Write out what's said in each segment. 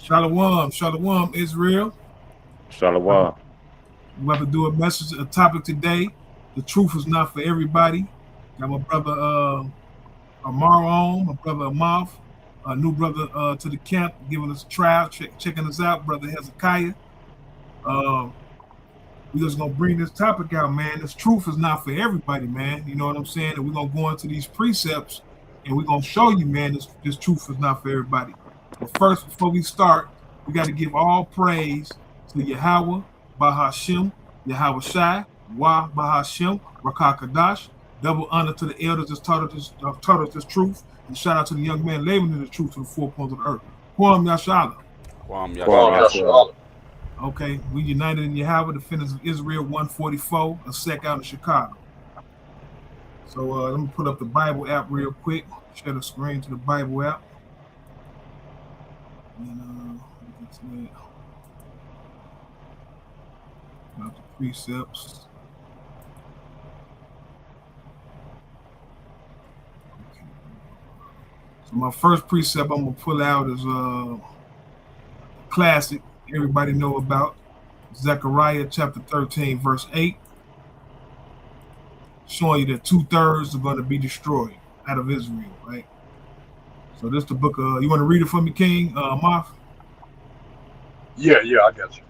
Shalom, shalom, Israel. Shalom. We have to do a topic today. The truth is not for everybody. Got my brother Amar on, my brother Amav, a new brother to the camp, giving us a trial, checking us out, brother Hezekiah. Uh, we're just gonna bring this topic out, man. This truth is not for everybody, man. You know what I'm saying? And we're gonna go into these precepts and we're gonna show you, man, this truth is not for everybody. But first, before we start, we got to give all praise to Yahweh, Bahashem, Yahweh Shai, Wah Bahashem, Rakakadash. Double honor to the elders that taught us this truth. And shout out to the young man labeling the truth to the four corners of the earth. Kwam Yashala. Kwam Kwam Yashala. Okay, we united in Yahweh, defenders of Israel 144, a sec out in Chicago. So let me put up the Bible app real quick. Share the screen to the Bible app. And about the precepts. Okay. So my first precept I'm gonna pull out is classic everybody know about, Zechariah chapter 13 verse 8, showing you that 2/3 are going to be destroyed out of Israel, right? So this the book of, you want to read it for me, King Moth? Yeah, I got you.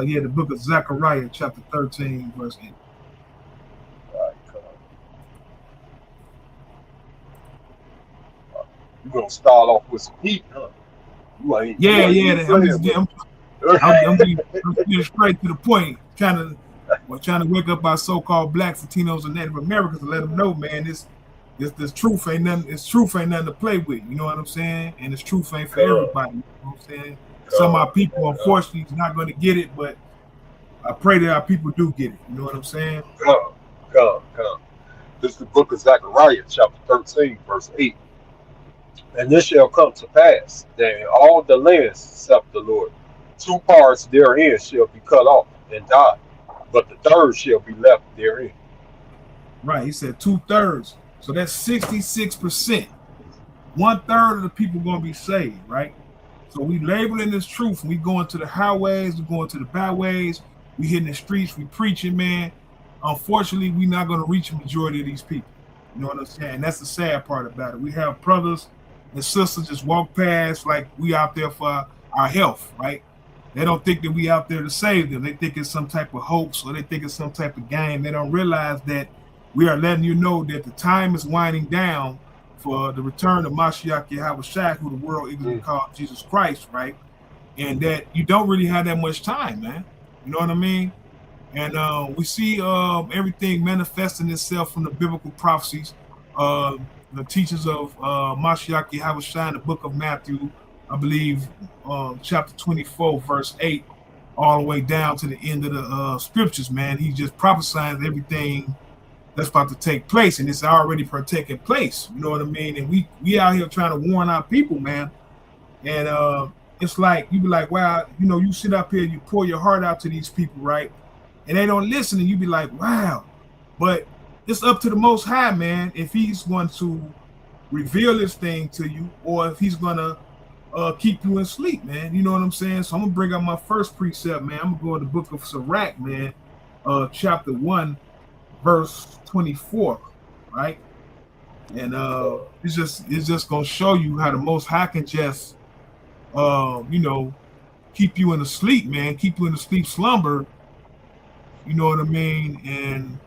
Yeah, the book of Zechariah chapter 13 verse 8. All right, come on. You're going to start off with some heat, huh? I'm getting straight to the point. Trying to wake up our so-called blacks, Latinos, and Native Americans and let them know, man, this truth ain't nothing. This truth ain't nothing to play with. You know what I'm saying? And this truth ain't for everybody. You know what I'm saying? Some of our people, unfortunately, is not going to get it, but I pray that our people do get it. You know what I'm saying? Come. This is the book of Zechariah, chapter 13, verse 8. And this shall come to pass that in all the lands, saith the Lord, 2 parts therein shall be cut off and die, but the third shall be left therein. Right. He said 2/3. So that's 66%. 1/3 of the people going to be saved, right? So we labeling this truth. We going to the highways, we going to the byways, we hitting the streets, we preaching, man. Unfortunately, we're not going to reach a majority of these people. You know what I'm saying? And that's the sad part about it. We have brothers and sisters just walk past like we out there for our health, right? They don't think that we out there to save them. They think it's some type of hoax or they think it's some type of game. They don't realize that we are letting you know that the time is winding down for the return of Mashiach Yahweh Shai, who the world ignorantly called Jesus Christ, right? And that you don't really have that much time, man. You know what I mean? And we see everything manifesting itself from the biblical prophecies, the teachings of Mashiach Yahweh Shai in the book of Matthew, I believe, chapter 24, verse 8, all the way down to the end of the scriptures, man. He just prophesying everything that's about to take place, and it's already taking place. You know what I mean? And we out here trying to warn our people, man. And it's like, you be like, wow, you know, you sit up here, you pour your heart out to these people, right? And they don't listen, and you be like, wow. But it's up to the Most High, man, if he's going to reveal this thing to you or if he's going to keep you in sleep, man. You know what I'm saying? So I'm going to bring out my first precept, man. I'm going to go to the book of Sirach, man, chapter 1, verse 24, right? And it's just going to show you how the Most High can just, keep you in the sleep, man, keep you in the sleep slumber. You know what I mean? And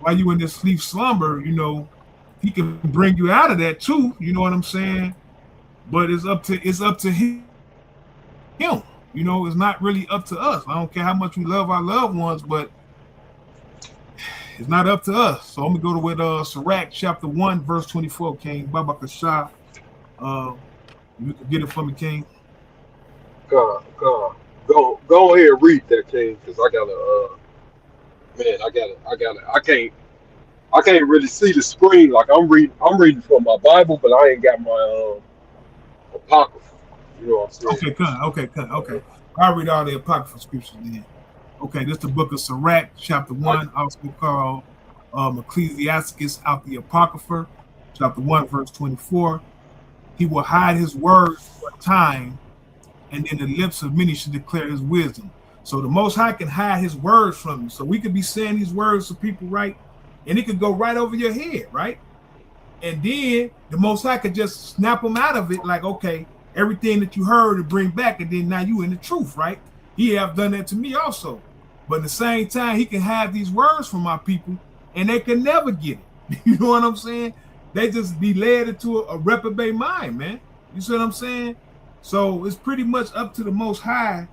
while you in this sleep slumber, you know, he can bring you out of that too. You know what I'm saying? But it's up to him. You know, it's not really up to us. I don't care how much we love our loved ones, but it's not up to us. So I'm gonna go with Sirach chapter 1, verse 24, King Baba Kasha. You can get it from me, King. Go ahead and read that, King, because I can't really see the screen. Like I'm reading from my Bible, but I ain't got my apocrypha. You know what I'm saying? Okay. I'll read all the apocryphal scriptures then. Okay, this is the book of Sirach, chapter 1, also called Ecclesiasticus out the Apocrypha, chapter 1, verse 24. He will hide his words for a time and then the lips of many should declare his wisdom. So the Most High can hide his words from you. So we could be saying these words to people, right? And it could go right over your head, right? And then the Most High could just snap them out of it, like, okay, everything that you heard to bring back, and then now you in the truth, right? He have done that to me also. But at the same time, he can have these words from my people, and they can never get it. You know what I'm saying? They just be led into a reprobate mind, man. You see what I'm saying? So it's pretty much up to the Most High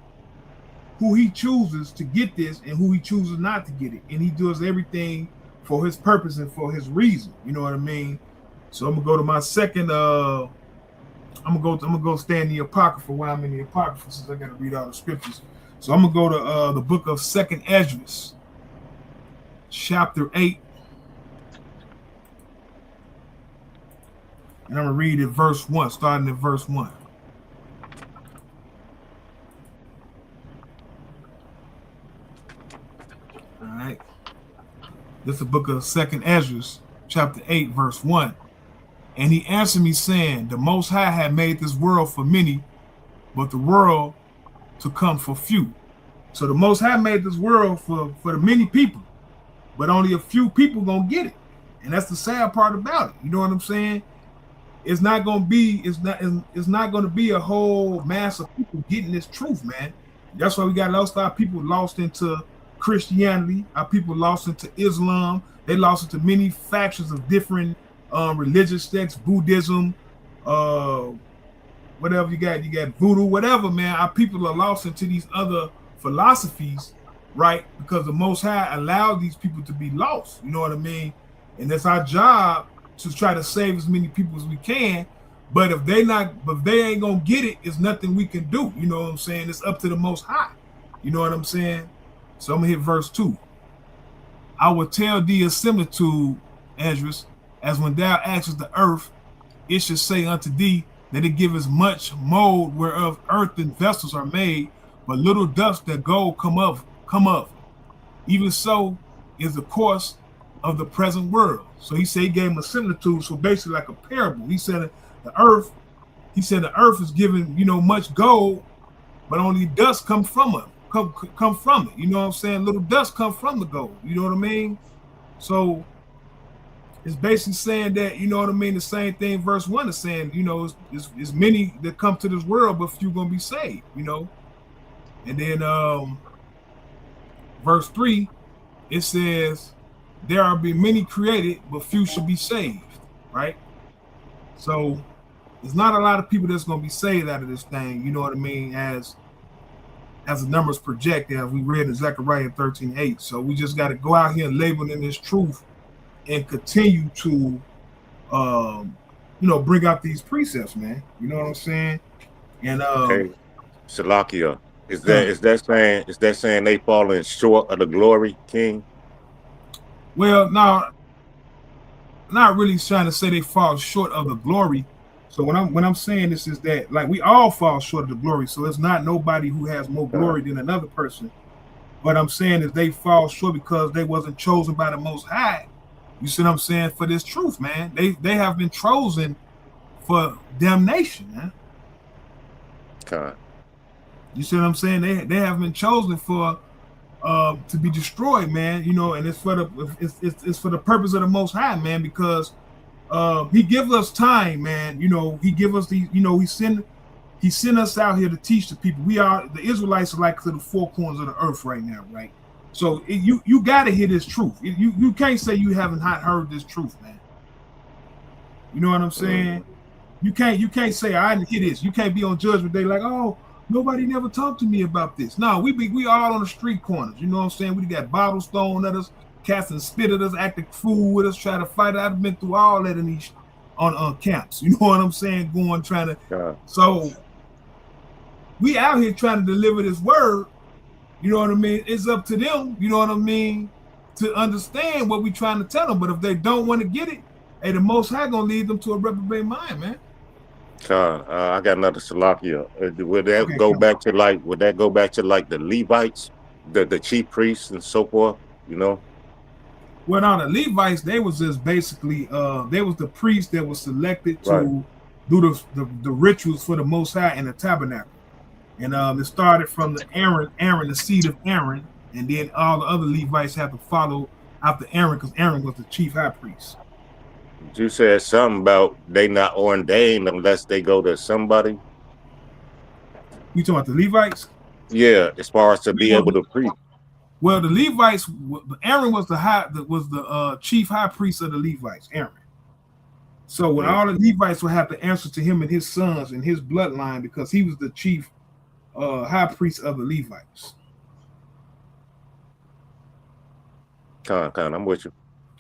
who he chooses to get this and who he chooses not to get it. And he does everything for his purpose and for his reason. You know what I mean? So I'm gonna go to my second. I'm gonna go stay in the Apocrypha while I'm in the Apocrypha, since I gotta read all the scriptures. So I'm gonna go to the book of 2nd Esdras, chapter 8, and I'm gonna read it verse 1, starting at verse 1. All right. This is the book of 2nd Esdras, chapter 8, verse 1. And he answered me, saying, the Most High had made this world for many, but the world to come for few. So the Most High made this world for the many people, but only a few people gonna get it. And that's the sad part about it. You know what I'm saying? It's not gonna be a whole mass of people getting this truth, man. That's why we got lost. Our people lost into Christianity. Our people lost into Islam. They lost into many factions of different religious sects, Buddhism, whatever you got voodoo, whatever, man. Our people are lost into these other philosophies, right? Because the Most High allowed these people to be lost. You know what I mean? And it's our job to try to save as many people as we can. But if they ain't gonna get it, it's nothing we can do. You know what I'm saying? It's up to the Most High. You know what I'm saying? So I'm gonna hit verse 2. I will tell thee a similitude, Esdras, as when thou askest the earth, it should say unto thee that it giveth much mold whereof earthen vessels are made, but little dust that gold come up. Even so is the course of the present world. So he said he gave him a similitude, so basically like a parable. He said the earth is given, much gold, but only dust come from it. Come from it. You know what I'm saying? Little dust come from the gold. You know what I mean? So it's basically saying that, you know what I mean? The same thing verse 1 is saying, it's many that come to this world, but few gonna be saved, And then verse 3, it says, there are be many created, but few should be saved, right? So there's not a lot of people that's gonna be saved out of this thing, you know what I mean, as the numbers project, as we read in Zechariah 13:8. So we just got to go out here and label in this truth and continue to bring out these precepts, man. You know what I'm saying? And okay. Salakia, is that saying they falling short of the glory, King? Well, no, not really trying to say they fall short of the glory. So when I'm saying this is that, like, we all fall short of the glory. So it's not nobody who has more glory than another person. What I'm saying is they fall short because they wasn't chosen by the Most High. You see what I'm saying? For this truth, man. They have been chosen for damnation, man. God. You see what I'm saying? They have been chosen for to be destroyed, man. And it's for the purpose of the Most High, man, because he gives us time, man. He give us these, he sent us out here to teach the people. The Israelites are like to the four corners of the earth right now, right? So you got to hear this truth. You can't say you haven't heard this truth, man. You know what I'm saying? You can't say I didn't hear this. You can't be on Judgment Day like, oh, nobody never talked to me about this. No, we all on the street corners. You know what I'm saying? We got bottles thrown at us, cats and spit at us, acting fool with us, try to fight. I've been through all that in these on camps. You know what I'm saying? Trying to. Yeah. So we out here trying to deliver this word. You know what I mean? It's up to them. You know what I mean? To understand what we trying to tell them. But if they don't want to get it, hey, the Most High gonna lead them to a reprobate mind, man. I got another Salakia. Would that go back to like the Levites, the chief priests and so forth? Well, now the Levites, they was just basically they was the priests that was selected to do the rituals for the Most High in the tabernacle. And it started from the Aaron, the seed of Aaron, and then all the other Levites have to follow after Aaron because Aaron was the chief high priest. You said something about they not ordained unless they go to somebody. You talking about the Levites? Yeah, as far as to be able to preach. Well, the Levites, Aaron was the chief high priest of the Levites, Aaron. So when all the Levites would have to answer to him and his sons and his bloodline because he was the chief high priest of the Levites. I'm with you.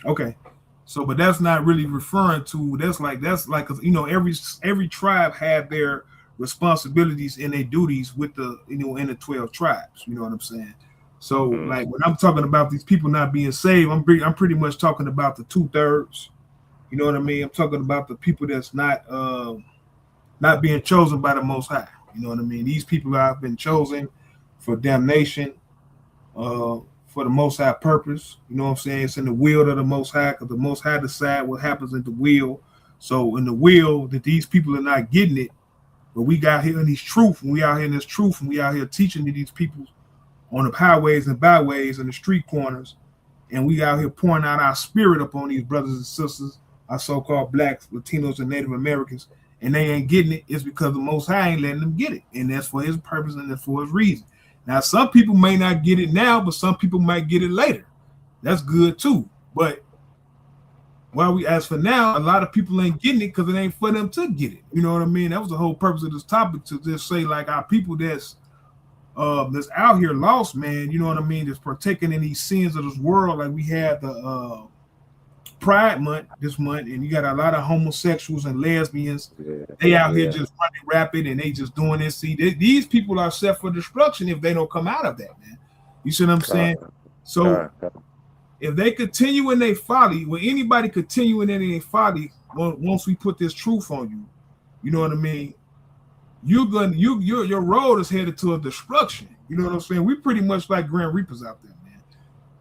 Okay. So, but that's not really referring to, that's like, cause you know, every tribe had their responsibilities and their duties with the, you know, in the 12 tribes, you know what I'm saying? So like when I'm talking about these people not being saved, I'm pretty much talking about the 2/3. You know what I mean? I'm talking about the people that's not being chosen by the Most High. You know what I mean? These people have been chosen for damnation, for the Most High purpose. You know what I'm saying? It's in the will of the Most High because the Most High decide what happens in the will. So in the will that these people are not getting it, but we got here in these truth, and we out here in this truth, and we out here teaching to these people on the highways and byways and the street corners, and we out here pouring out our spirit upon these brothers and sisters, our so-called blacks, Latinos, and Native Americans, and they ain't getting it. It's because the Most High ain't letting them get it, and that's for his purpose and that's for his reason. Now, some people may not get it now, but some people might get it later. That's good too. But as for now, a lot of people ain't getting it because it ain't for them to get it. You know what I mean? That was the whole purpose of this topic, to just say like our people that's out here lost, man. You know what I mean? That's partaking in these sins of this world. Like we had the Pride Month this month, and you got a lot of homosexuals and lesbians. They out here just running rapid, and they just doing this. See, these people are set for destruction if they don't come out of that, man. You see what I'm saying? So if they continue in their folly, when anybody continuing in their folly, once we put this truth on you, you know what I mean? Your road is headed to a destruction. You know what I'm saying? We pretty much like Grand Reapers out there, man.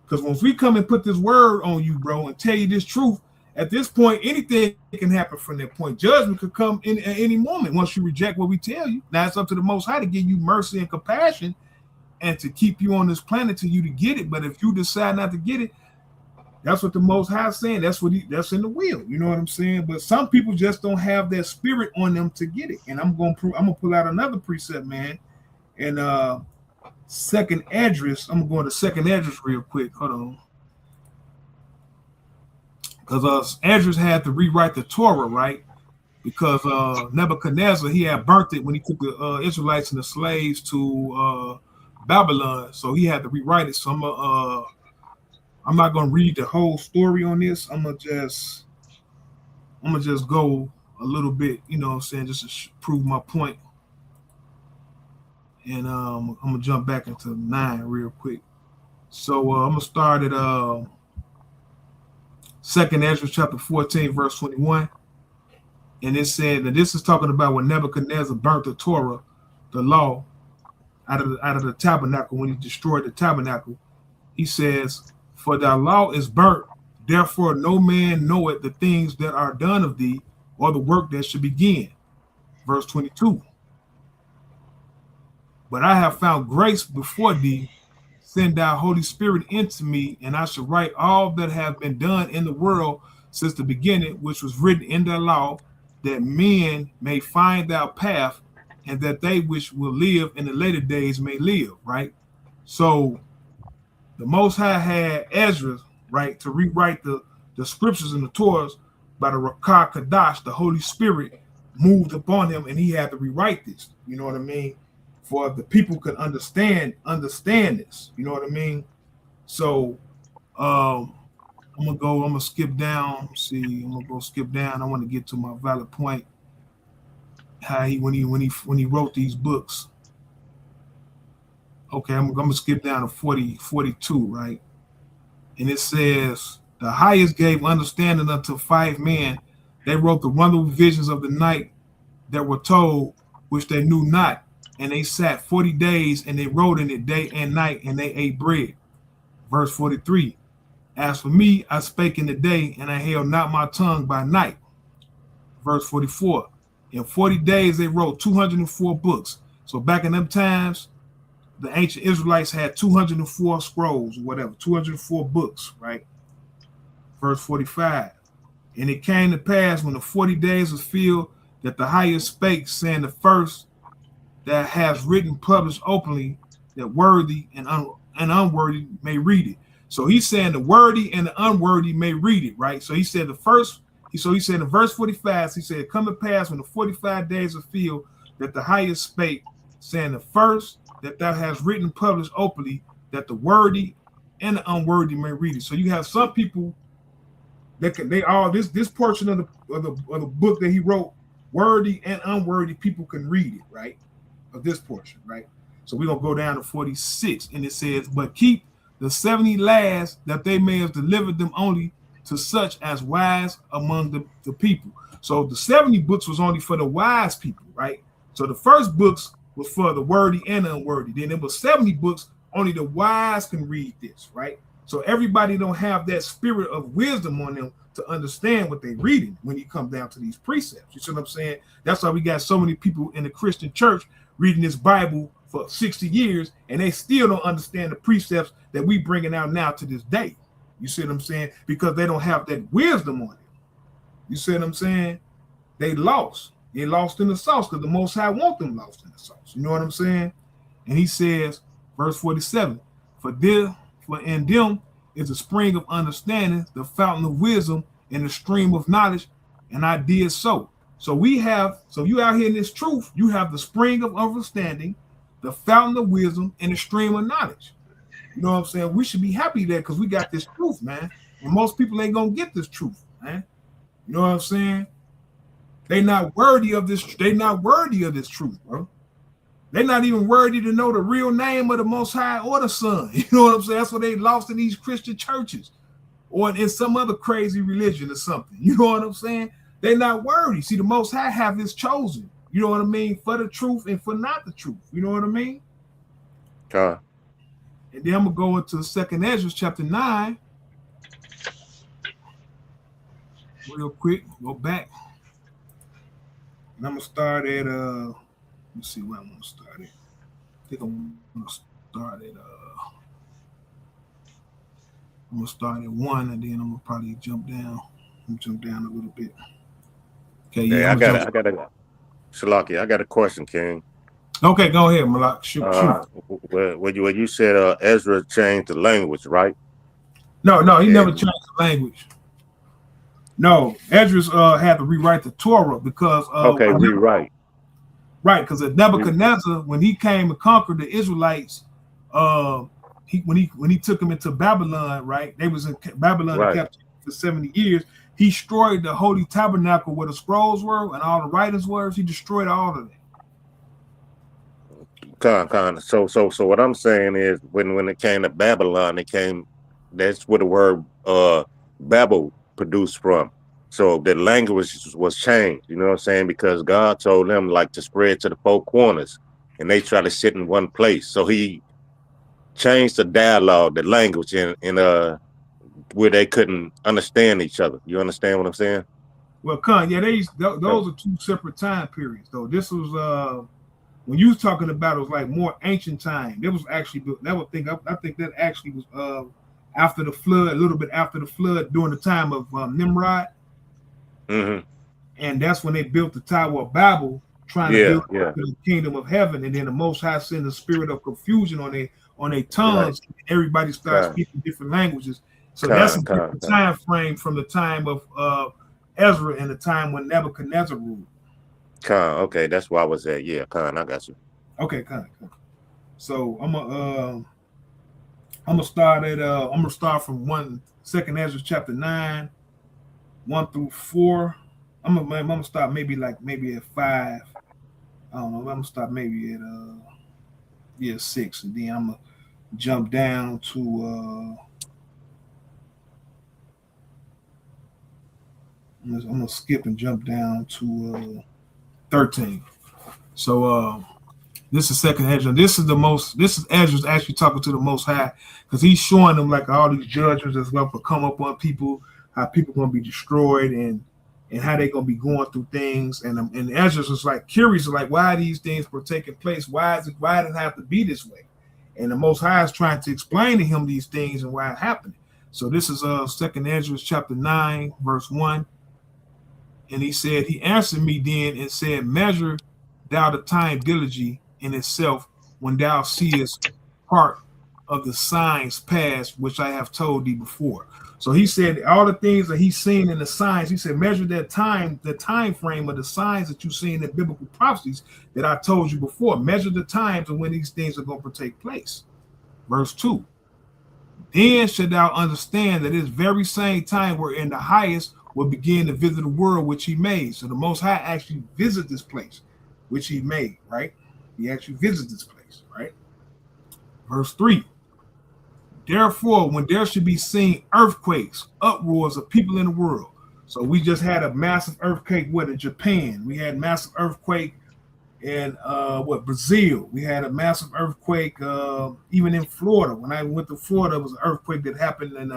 Because once we come and put this word on you, bro, and tell you this truth, at this point, anything can happen from that point. Judgment could come in at any moment once you reject what we tell you. Now it's up to the Most High to give you mercy and compassion and to keep you on this planet till you to get it. But if you decide not to get it, that's what the Most High is saying. That's in the will. You know what I'm saying? But some people just don't have that spirit on them to get it. And I'm gonna pull out another precept, man. And second address. I'm gonna go into second address real quick. Hold on. Because Esdras had to rewrite the Torah, right? Because Nebuchadnezzar, he had burnt it when he took the Israelites and the slaves to Babylon. So he had to rewrite it. So I'm not gonna read the whole story on this. I'm gonna just go a little bit, you know what I'm saying, just to prove my point. And I'm gonna jump back into 9 real quick. So I'm gonna start at Second Esdras chapter 14, verse 21. And it said that this is talking about when Nebuchadnezzar burnt the Torah, the law, out of the tabernacle, when he destroyed the tabernacle. He says, "For thy law is burnt, therefore no man knoweth the things that are done of thee, or the work that should begin." Verse 22. "But I have found grace before thee. Send thy Holy Spirit into me, and I shall write all that have been done in the world since the beginning, which was written in thy law, that men may find thy path, and that they which will live in the later days may live." Right? So the Most High had Esdras, right, to rewrite the scriptures and the Torahs by the Rakah Kadash. The Holy Spirit moved upon him, and he had to rewrite this. You know what I mean? For the people could understand this. You know what I mean? So I'm gonna skip down. I'm gonna go skip down. I want to get to my valid point. How when he wrote these books. Okay, I'm gonna skip down to 42, right? And it says, "The highest gave understanding unto 5 men. They wrote the wonderful visions of the night that were told, which they knew not. And they sat 40 days, and they wrote in it day and night, and they ate bread." Verse 43. "As for me, I spake in the day, and I held not my tongue by night." Verse 44. "In 40 days they wrote 204 books, So back in them times, the ancient Israelites had 204 scrolls or whatever, 204 books, right? Verse 45. And it came to pass when the 40 days was filled that the highest spake, saying, the first that has written published openly, that worthy and unworthy may read it. So he's saying the worthy and the unworthy may read it, right? So he said the first, so he said in verse 45, he said, come to pass when the 45 days are filled that the highest spake, saying the first that thou hast written published openly, that the worthy and the unworthy may read it. So you have some people that can, they all this portion of the book that he wrote, worthy and unworthy people can read it, right? Of this portion, right? So we're gonna go down to 46, and it says, but keep the 70 last, that they may have delivered them only to such as wise among the people. So the 70 books was only for the wise people, right? So the first books was for the worthy and unworthy. Then it was 70 books, only the wise can read this, right? So everybody don't have that spirit of wisdom on them to understand what they're reading when you come down to these precepts. You see what I'm saying? That's why we got so many people in the Christian church reading this Bible for 60 years, and they still don't understand the precepts that we bringing out now to this day. You see what I'm saying? Because they don't have that wisdom on it. You see what I'm saying? They lost. They lost in the sauce because the Most High want them lost in the sauce. You know what I'm saying? And he says, verse 47, for in them is a spring of understanding, the fountain of wisdom, and the stream of knowledge, and I did so. So you out here in this truth, you have the spring of understanding, the fountain of wisdom, and the stream of knowledge. You know what I'm saying? We should be happy there because we got this truth, man. And most people ain't gonna get this truth, man. You know what I'm saying? They not worthy of this. They not worthy of this truth, bro. They're not even worthy to know the real name of the Most High or the Son. You know what I'm saying? That's what they lost in these Christian churches or in some other crazy religion or something. You know what I'm saying? They're not worthy. See, the Most High have his chosen. You know what I mean? For the truth and for not the truth. You know what I mean? God. And then I'm going to go into 2nd Ezra chapter 9. Real quick, go back. And I'm going to start at, let's see where I'm going to start at. I think I'm going to start at, I'm going to start at 1, and then I'm going to probably jump down. Jump down a little bit. Okay, yeah, I got a Shalaki, I got a question, King. Okay, go ahead, Malak. Shoot. When you said Ezra changed the language, right? No, he never changed the language. No, Ezra had to rewrite the Torah because rewrite. Right, because Nebuchadnezzar, when he came and conquered the Israelites, when he took them into Babylon, right? They was in Babylon in captivity for 70 years. He destroyed the holy tabernacle where the scrolls were and all the writings were. He destroyed all of it. So what I'm saying is when it came to Babylon, that's where the word Babel produced from. So the language was changed, you know what I'm saying? Because God told them like to spread to the 4 corners and they try to sit in one place. So he changed the dialogue, the language in where they couldn't understand each other. You understand what I'm saying? Well, Khan, yeah, those are 2 separate time periods though. This was when you was talking about it was like more ancient time. It was actually I think that actually was after the flood, a little bit after the flood, during the time of Nimrod. Mm-hmm. And that's when they built the Tower of Babel, trying to build the kingdom of heaven. And then the Most High sent a spirit of confusion on their tongues. Right. Everybody starts speaking different languages. So that's a different time frame from the time of Ezra and the time when Nebuchadnezzar ruled. Okay, that's why I was at. Yeah, I got you. Okay, So I'm gonna start from 2nd Ezra chapter 9, 1 through 4. I'm gonna start maybe at 5. I don't know. I'm gonna start maybe at 6, and then I'm gonna jump down to I'm gonna skip and jump down to 13. So this is 2nd Ezra. This is Ezra's actually talking to the Most High because he's showing them like all these judgments that's going to come up on people, how people going to be destroyed, and and how they're gonna be going through things. And Ezra was like curious, like why these things were taking place? Why did it have to be this way? And the Most High is trying to explain to him these things and why it happened. So this is 2 Ezra chapter 9, verse 1. And he said, he answered me then and said, measure thou the time diligently in itself when thou seest part of the signs past, which I have told thee before. So he said all the things that he's seen in the signs, he said, measure that time, the time frame of the signs that you've seen in biblical prophecies that I told you before. Measure the times and when these things are going to take place. Verse 2. Then should thou understand that this very same time wherein the highest will begin to visit the world which he made. So the Most High actually visit this place which he made, right? He actually visits this place, right? Verse 3. Therefore, when there should be seen earthquakes, uproars of people in the world. So we just had a massive earthquake, in Japan? We had massive earthquake in Brazil. We had a massive earthquake even in Florida. When I went to Florida, it was an earthquake that happened in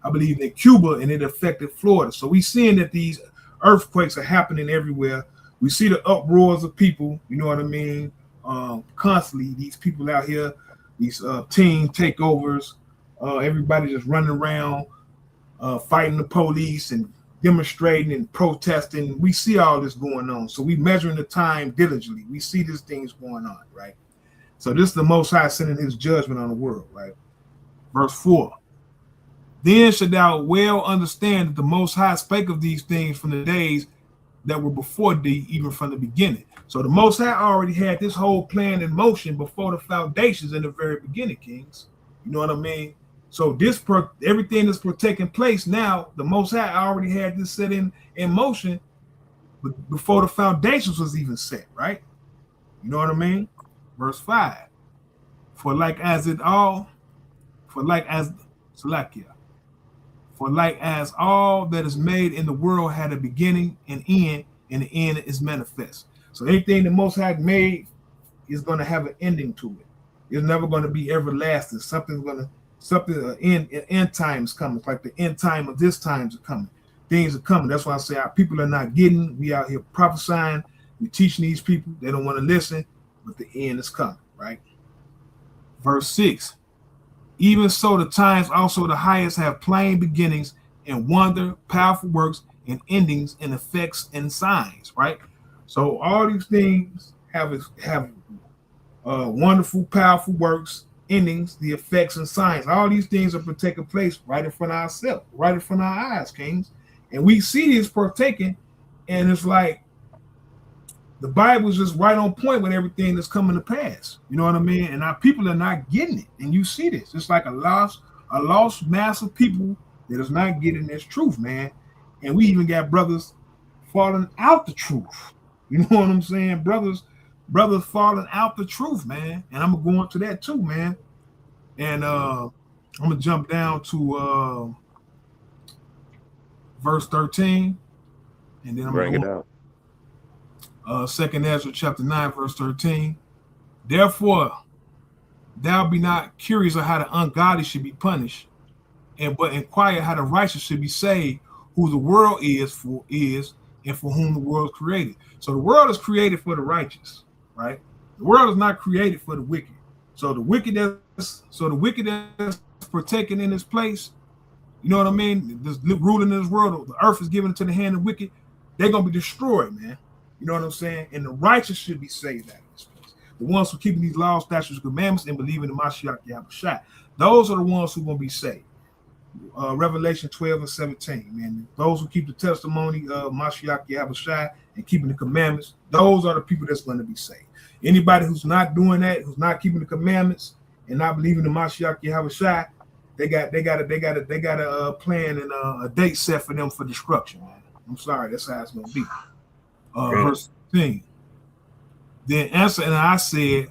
I believe in Cuba, and it affected Florida. So we seeing that these earthquakes are happening everywhere. We see the uproars of people, you know what I mean? Constantly, these people out here, these team takeovers, everybody just running around, fighting the police and demonstrating and protesting. We see all this going on. So we measuring the time diligently. We see these things going on, right? So this is the Most High sending his judgment on the world, right? Verse 4. Then should thou well understand that the Most High spake of these things from the days that were before thee, even from the beginning. So the Most High already had this whole plan in motion before the foundations in the very beginning, kings. You know what I mean? So everything that's taking place now, the Most High already had this set in motion before the foundations was even set, right? You know what I mean? Verse 5. For like as all that is made in the world had a beginning and end, and the end is manifest. So anything the Most High made is going to have an ending to it. It's never going to be everlasting. End time is coming. It's like the end time of this times are coming. Things are coming. That's why I say our people are not getting. We out here prophesying. We teaching these people. They don't want to listen, but the end is coming, right? Verse 6. Even so, the times also the highest have plain beginnings and wonder, powerful works, and endings and effects and signs, right? So all these things have wonderful, powerful works, endings, the effects and signs. All these things are taking place right in front of ourselves, right in front of our eyes, kings. And we see this partaking, and it's like the Bible's just right on point with everything that's coming to pass. You know what I mean? And our people are not getting it. And you see this. It's like a lost mass of people that is not getting this truth, man. And we even got brothers falling out the truth. You know what I'm saying? Brothers falling out the truth, man. And I'm going to that too, man. And I'm gonna jump down to verse 13, and then I'm Bring gonna it out. 2 Ezra chapter 9, verse 13. Therefore, thou be not curious of how the ungodly should be punished, but inquire how the righteous should be saved, who the world is, and for whom the world is created. So the world is created for the righteous, right? The world is not created for the wicked. So the wicked that's partaking in this place, you know what I mean? This ruling in this world, the earth is given into the hand of the wicked. They're gonna be destroyed, man. You know what I'm saying? And the righteous should be saved out of this place. The ones who keep these laws, statutes, commandments, and believe in the Mashiach Yahushua. Those are the ones who are going to be saved. Revelation 12 and 17, man. Those who keep the testimony of Mashiach Yahushua and keeping the commandments, those are the people that's going to be saved. Anybody who's not doing that, who's not keeping the commandments and not believing in Mashiach Yahushua, they got a plan and a date set for them for destruction, man. I'm sorry, that's how it's going to be. Verse 15. Then answer, and I said,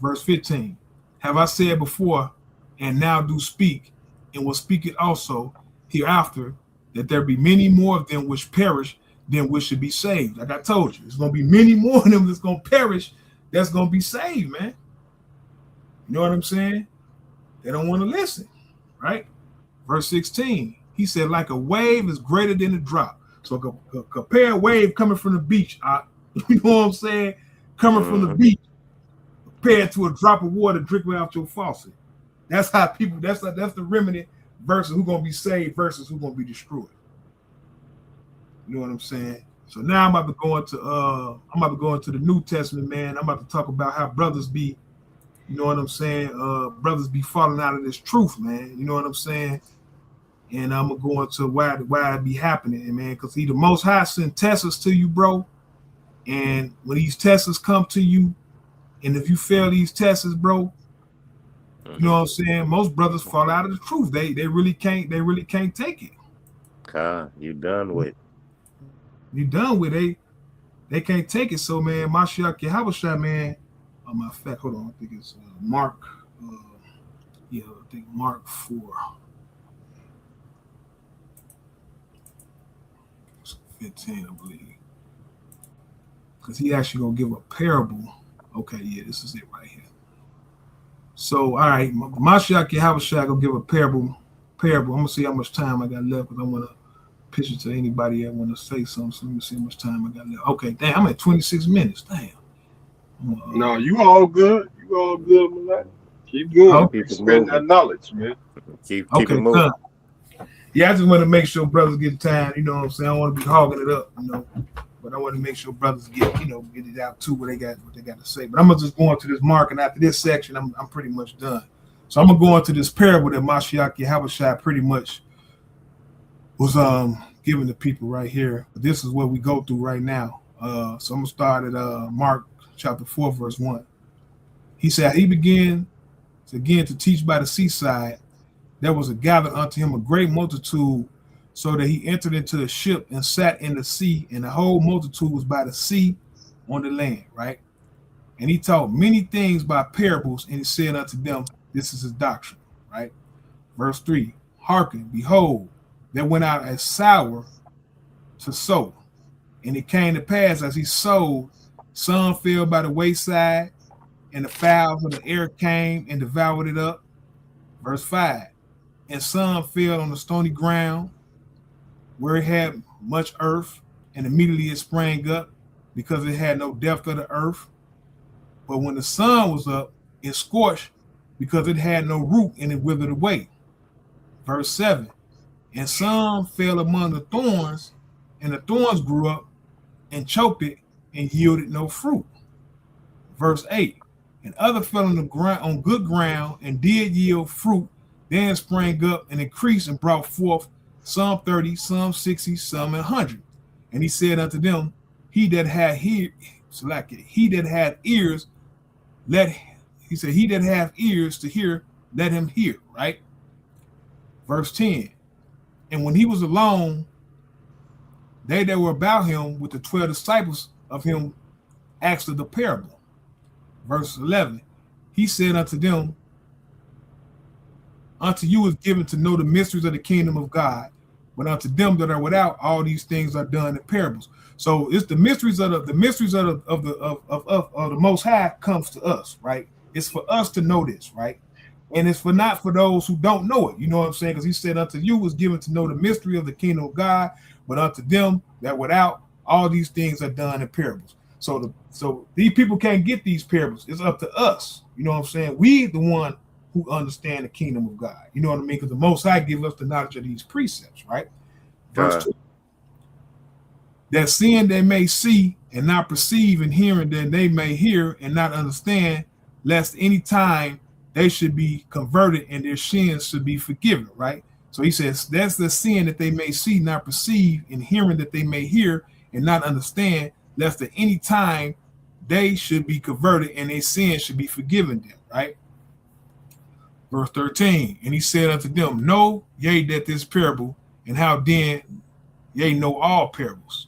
verse 15, have I said before, and now do speak, and will speak it also hereafter, that there be many more of them which perish than which should be saved. Like I told you, there's going to be many more of them that's going to perish that's going to be saved, man. You know what I'm saying? They don't want to listen, right? Verse 16, he said, like a wave is greater than a drop. So compare a wave coming from the beach. You know what I'm saying? Coming from the beach, compared to a drop of water drinking out your faucet. That's how people. That's the remnant versus who's gonna be saved versus who's gonna be destroyed. You know what I'm saying? So now I'm about to go into the New Testament, man. I'm about to talk about how brothers be, you know what I'm saying? Brothers be falling out of this truth, man. You know what I'm saying? And I'm gonna go into why it be happening, man. Because the Most High send tests to you, bro. And when these tests come to you, and if you fail these tests, bro, you know what I'm saying? Most brothers fall out of the truth. They really can't take it. You done with. You done with it. They can't take it. So, man, Mashiach Yahushua, man. Matter of fact, hold on. I think it's Mark. I think Mark 4. It's 15, I believe. Because he actually gonna give a parable. Okay, yeah, this is it right here. So, all right, Mashiach Yahushua gonna give a parable. I'm gonna see how much time I got left because I want to pitch it to anybody that want to say something. So let me see how much time I got left. Okay, damn, I'm at 26 minutes. Damn. No, you all good. You all good, man. Keep going. Okay. Spend that knowledge, man. Keep it moving. Yeah, I just want to make sure brothers get time. You know what I'm saying? I don't want to be hogging it up, you know. But I want to make sure brothers get it out too, what they got to say. But I'm gonna just go into this mark, and after this section, I'm pretty much done. So I'm gonna go into this parable that Mashiach Yahushua pretty much was giving the people right here. But this is what we go through right now. So I'm gonna start at Mark chapter 4, verse 1. He said, he began to teach by the seaside. There was gathered unto him a great multitude, so that he entered into a ship and sat in the sea, and the whole multitude was by the sea on the land, right? And he taught many things by parables, and he said unto them, this is his doctrine, right? Verse 3, hearken, behold, there went out a sower to sow. And it came to pass as he sowed, some fell by the wayside, and the fowls of the air came and devoured it up. Verse 5, and some fell on the stony ground, where it had much earth, and immediately it sprang up, because it had no depth of the earth. But when the sun was up, it scorched, because it had no root, and it withered away. Verse 7, and some fell among the thorns, and the thorns grew up and choked it, and yielded no fruit. Verse 8, and other fell on the ground, on good ground, and did yield fruit, then sprang up and increased and brought forth some 30, some 60, some 100. And he said unto them, he that hath ears, he that hath ears to hear, let him hear, right? Verse 10, and when he was alone, they that were about him with the 12 disciples of him asked the parable. Verse 11, he said unto them, unto you is given to know the mysteries of the kingdom of God, but unto them that are without, all these things are done in parables. So it's the mysteries of the Most High comes to us, right? It's for us to know this, right? And it's not for those who don't know it. You know what I'm saying? Because he said, unto you was given to know the mystery of the kingdom of God, but unto them that without, all these things are done in parables. So these people can't get these parables. It's up to us. You know what I'm saying? We the one who understand the kingdom of God. You know what I mean? Because the Most High gives us the knowledge of these precepts, right? Verse 2. That seeing they may see and not perceive, and hearing that they may hear and not understand, lest any time they should be converted and their sins should be forgiven, right? So he says, that's the sin that they may see, not perceive, and hearing that they may hear and not understand, lest at any time they should be converted and their sins should be forgiven them, right? Verse 13, and he said unto them, know ye that this parable, and how then ye know all parables.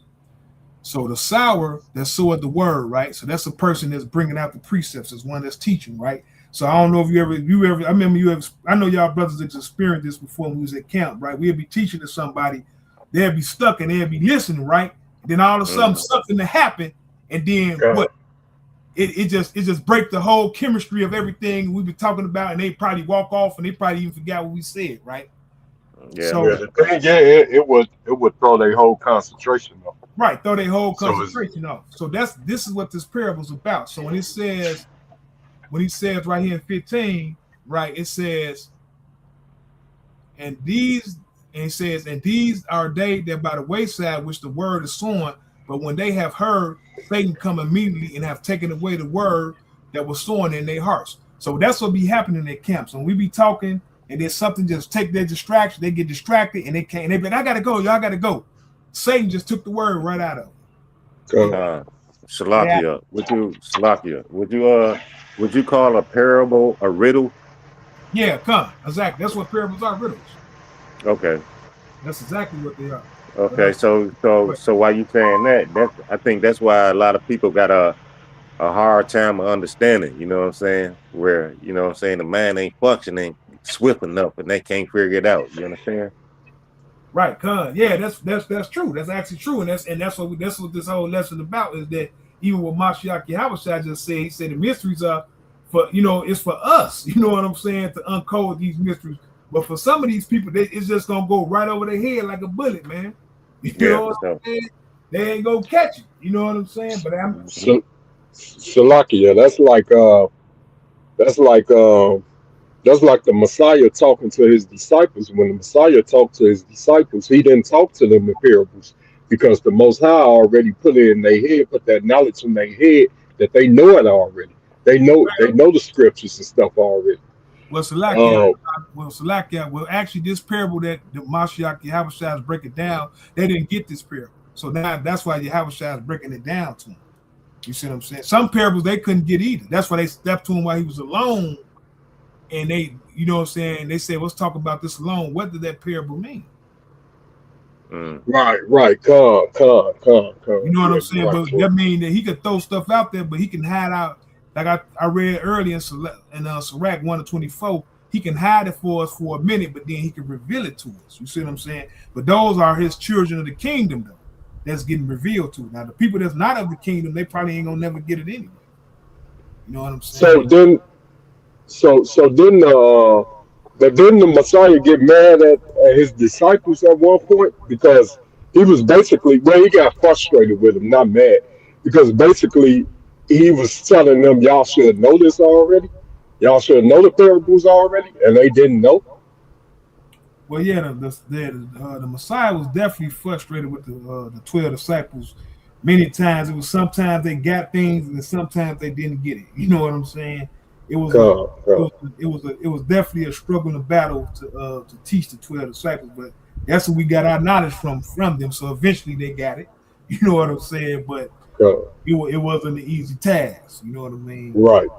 So the sower that soweth the word, right? So that's a person that's bringing out the precepts, is one that's teaching, right? So I don't know if you ever, I know y'all brothers have experienced this before when we was at camp, right? We'll be teaching to somebody, they'll be stuck and they'll be listening, right? And then all of a sudden something to happen, and then what? It just break the whole chemistry of everything we've been talking about, and they probably walk off and they probably even forgot what we said, right? Yeah. So Yeah, the thing, it would throw their whole concentration off. right, throw their whole So it's concentration off. So this is what this parable is about. So when he says right here in 15, right, it says, and it says, and these are they that by the wayside which the word is sown, but when they have heard, Satan come immediately and have taken away the word that was sown in their hearts. So that's what be happening in their camps. When we be talking and there's something just take their distraction, they get distracted and they can't. And they be like, I gotta go, y'all gotta go. Satan just took the word right out of them. Salakia, would you call a parable a riddle? Yeah, come exactly. That's what parables are, riddles. Okay. That's exactly what they are. Okay, so why you saying that? I think that's why a lot of people got a hard time of understanding, you know what I'm saying? Where, you know what I'm saying, the mind ain't functioning swift enough and they can't figure it out. You understand? Right, yeah, that's true. That's actually true, and that's what this whole lesson about is that even what Mashiach Yahushua just said, he said the mysteries are for it's for us. You know what I'm saying, to uncode these mysteries. But for some of these people, it's just gonna go right over their head like a bullet, man. You know what I'm saying? They ain't gonna catch it. You know what I'm saying? But I'm Salakia, that's like the Messiah talking to his disciples. When the Messiah talked to his disciples, he didn't talk to them in parables because the Most High already put it in their head, put that knowledge in their head that they know it already. They know the scriptures and stuff already. Well, actually, this parable that the Mashiach Yahushua is breaking down, they didn't get this parable. So now that's why Yahushua is breaking it down to them. You see what I'm saying? Some parables they couldn't get either. That's why they stepped to him while he was alone. And they, you know what I'm saying? They said, let's talk about this alone. What did that parable mean? Right. Come. You know what I'm saying? But that means that he could throw stuff out there, but he can hide out. Like I read earlier in Sirach 1-24, he can hide it for us for a minute, but then he can reveal it to us. You see what I'm saying? But those are his children of the kingdom, though. That's getting revealed to. Now, the people that's not of the kingdom, they probably ain't gonna never get it anyway. You know what I'm saying? Didn't the Messiah get mad at his disciples at one point because he was basically he got frustrated with them, not mad, because basically he was telling them y'all should know this already, y'all should know the parables already, and they didn't know. Well, yeah, the Messiah was definitely frustrated with the 12 disciples. Many times it was sometimes they got things and sometimes they didn't get it. You know what I'm saying? It was definitely a struggle and a battle to teach the 12 disciples, but that's what we got our knowledge from them. So eventually they got it. You know what I'm saying? But it wasn't an easy task. You know what I mean? Right.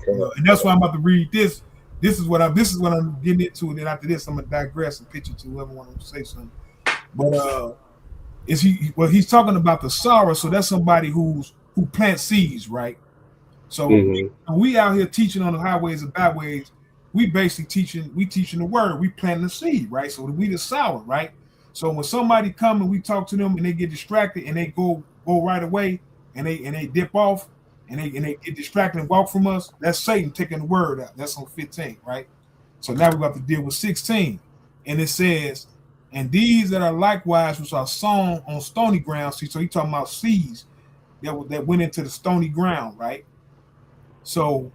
And that's why I'm about to read this. This is what I'm getting into, and then after this, I'm gonna digress and pitch it to whoever wants to say something. But he's talking about the sorrow, so that's somebody who plants seeds, right? So we out here teaching on the highways and byways, we basically teaching the word, we planting the seed, right? So the wheat is sour, right? So when somebody come and we talk to them and they get distracted and they go right away and they dip off and they get distracted and walk from us, that's Satan taking the word out. That's on 15, right? So now we're about to deal with 16. And it says, and these that are likewise which are sown on stony ground. See, so he's talking about seeds that went into the stony ground, right? So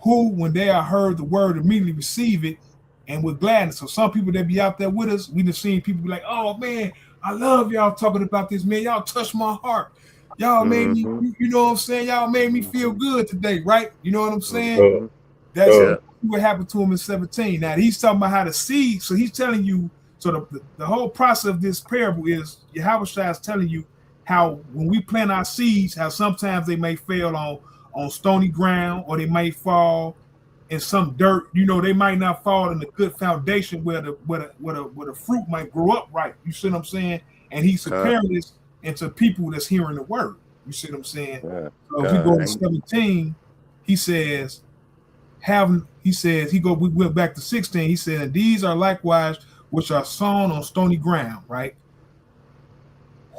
who, when they are heard the word, immediately receive it and with gladness. So some people that be out there with us, we done seen people be like, oh man, I love y'all talking about this, man. Y'all touched my heart. Y'all made me, you know what I'm saying? Y'all made me feel good today, right? You know what I'm saying? That's what happened to him in 17. Now he's talking about how to see. So he's telling you, so the whole process of this parable is Yahushua is telling you how when we plant our seeds, how sometimes they may fail on stony ground, or they may fall in some dirt. You know, they might not fall in a good foundation where the fruit might grow up right. You see what I'm saying? And he's comparing this into people that's hearing the word. You see what I'm saying? So if we go to 17, he says, we went back to 16. He said, and these are likewise which are sown on stony ground, right?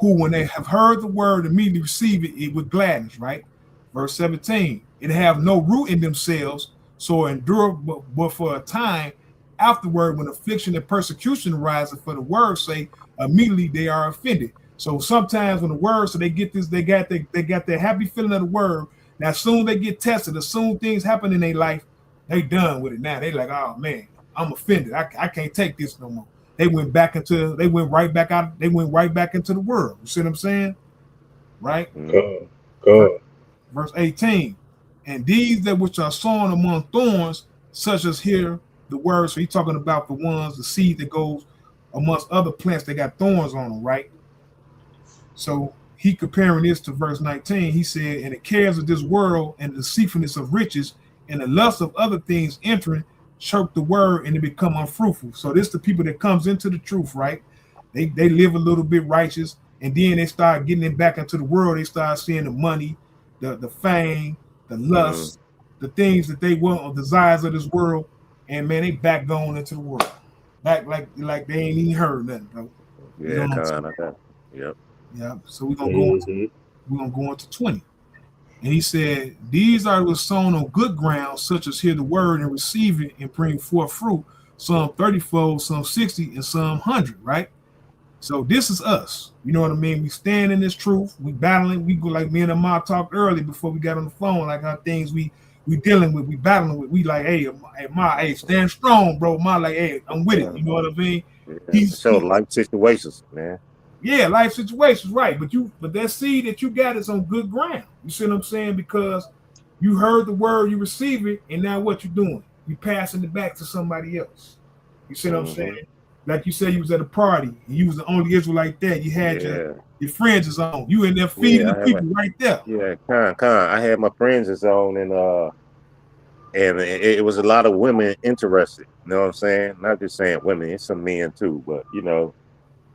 Who, when they have heard the word, immediately receive it with gladness, right? Verse 17, it have no root in themselves, so endure but for a time. afterward, when affliction and persecution arises for the word's sake, immediately they are offended. So sometimes when the word, so they get this, they got their happy feeling of the word. Now, soon they get tested, as soon things happen in their life, they done with it. Now they like, oh man, I'm offended. I can't take this no more. They went right back into the world. You see what I'm saying? Right? Good. Verse 18. And these that which are sown among thorns, such as hear the word. So he's talking about the seed that goes amongst other plants that got thorns on them, right? So he comparing this to verse 19. He said, and the cares of this world and the deceitfulness of riches and the lust of other things entering choke the word and they become unfruitful. So this is the people that comes into the truth, right? They live a little bit righteous, and then they start getting it back into the world. They start seeing the money, the fame, the lust, the things that they want or desires of this world, and man, they back going into the world. Back like they ain't even heard nothing, bro. Yeah, kind of that. Yep. Yeah. So we're gonna go into 20. And he said, these are the sown on good ground, such as hear the word and receive it and bring forth fruit, some 30-fold, some 60, and some 100, right? So this is us. You know what I mean? We stand in this truth. We battling. We go like me and Amar talked early before we got on the phone, like how things we dealing with, we battling with. We like, hey, Amar, hey, stand strong, bro. Amar, like, hey, I'm with it. You know what I mean? Yeah, so life situations, man. Yeah, life situations, right. But that seed that you got is on good ground. You see what I'm saying? Because you heard the word, you receive it, and now what you doing? You passing it back to somebody else. You see what I'm saying? Like you said, you was at a party, and you was the only Israelite there. You had your friends is on. You in there feeding the people right there. Yeah, I had my friends is on, and it was a lot of women interested. You know what I'm saying? Not just saying women, it's some men too, but you know.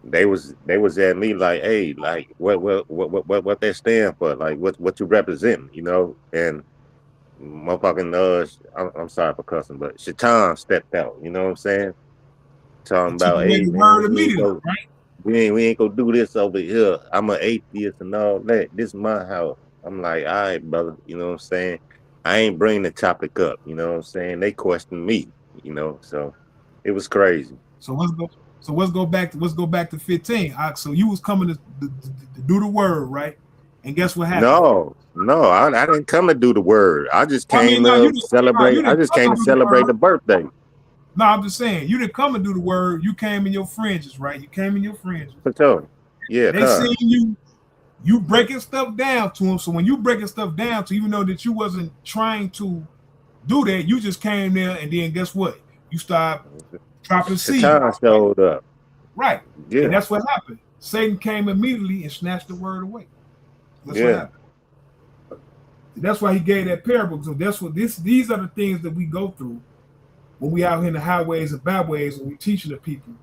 They was at me like, hey, like what they stand for, like what you represent, you know. And motherfucking I'm sorry for cussing, but Shaitan stepped out, you know what I'm saying? Talking about, hey man, we ain't gonna do this over here. I'm an atheist and all that. This is my house. I'm like, all right, brother, you know what I'm saying? I ain't bringing the topic up, you know what I'm saying? They questioned me, you know, so it was crazy. So let's go back to 15. So you was coming to do the word, right? And guess what happened? No, I didn't come to do the word. I just came to celebrate. I just came to celebrate the birthday. No, I'm just saying you didn't come and do the word. You came in your fringes, right? You came in your fringes. For sure. Yeah. They seen you breaking stuff down to them. So when you breaking stuff down to, even though that you wasn't trying to do that, you just came there, and then guess what? You start dropping seeds. Showed up. Right. Yeah. And that's what happened. Satan came immediately and snatched the word away. That's what happened. That's why he gave that parable. So that's what these are the things that we go through when we out here in the highways and byways and we teaching the people.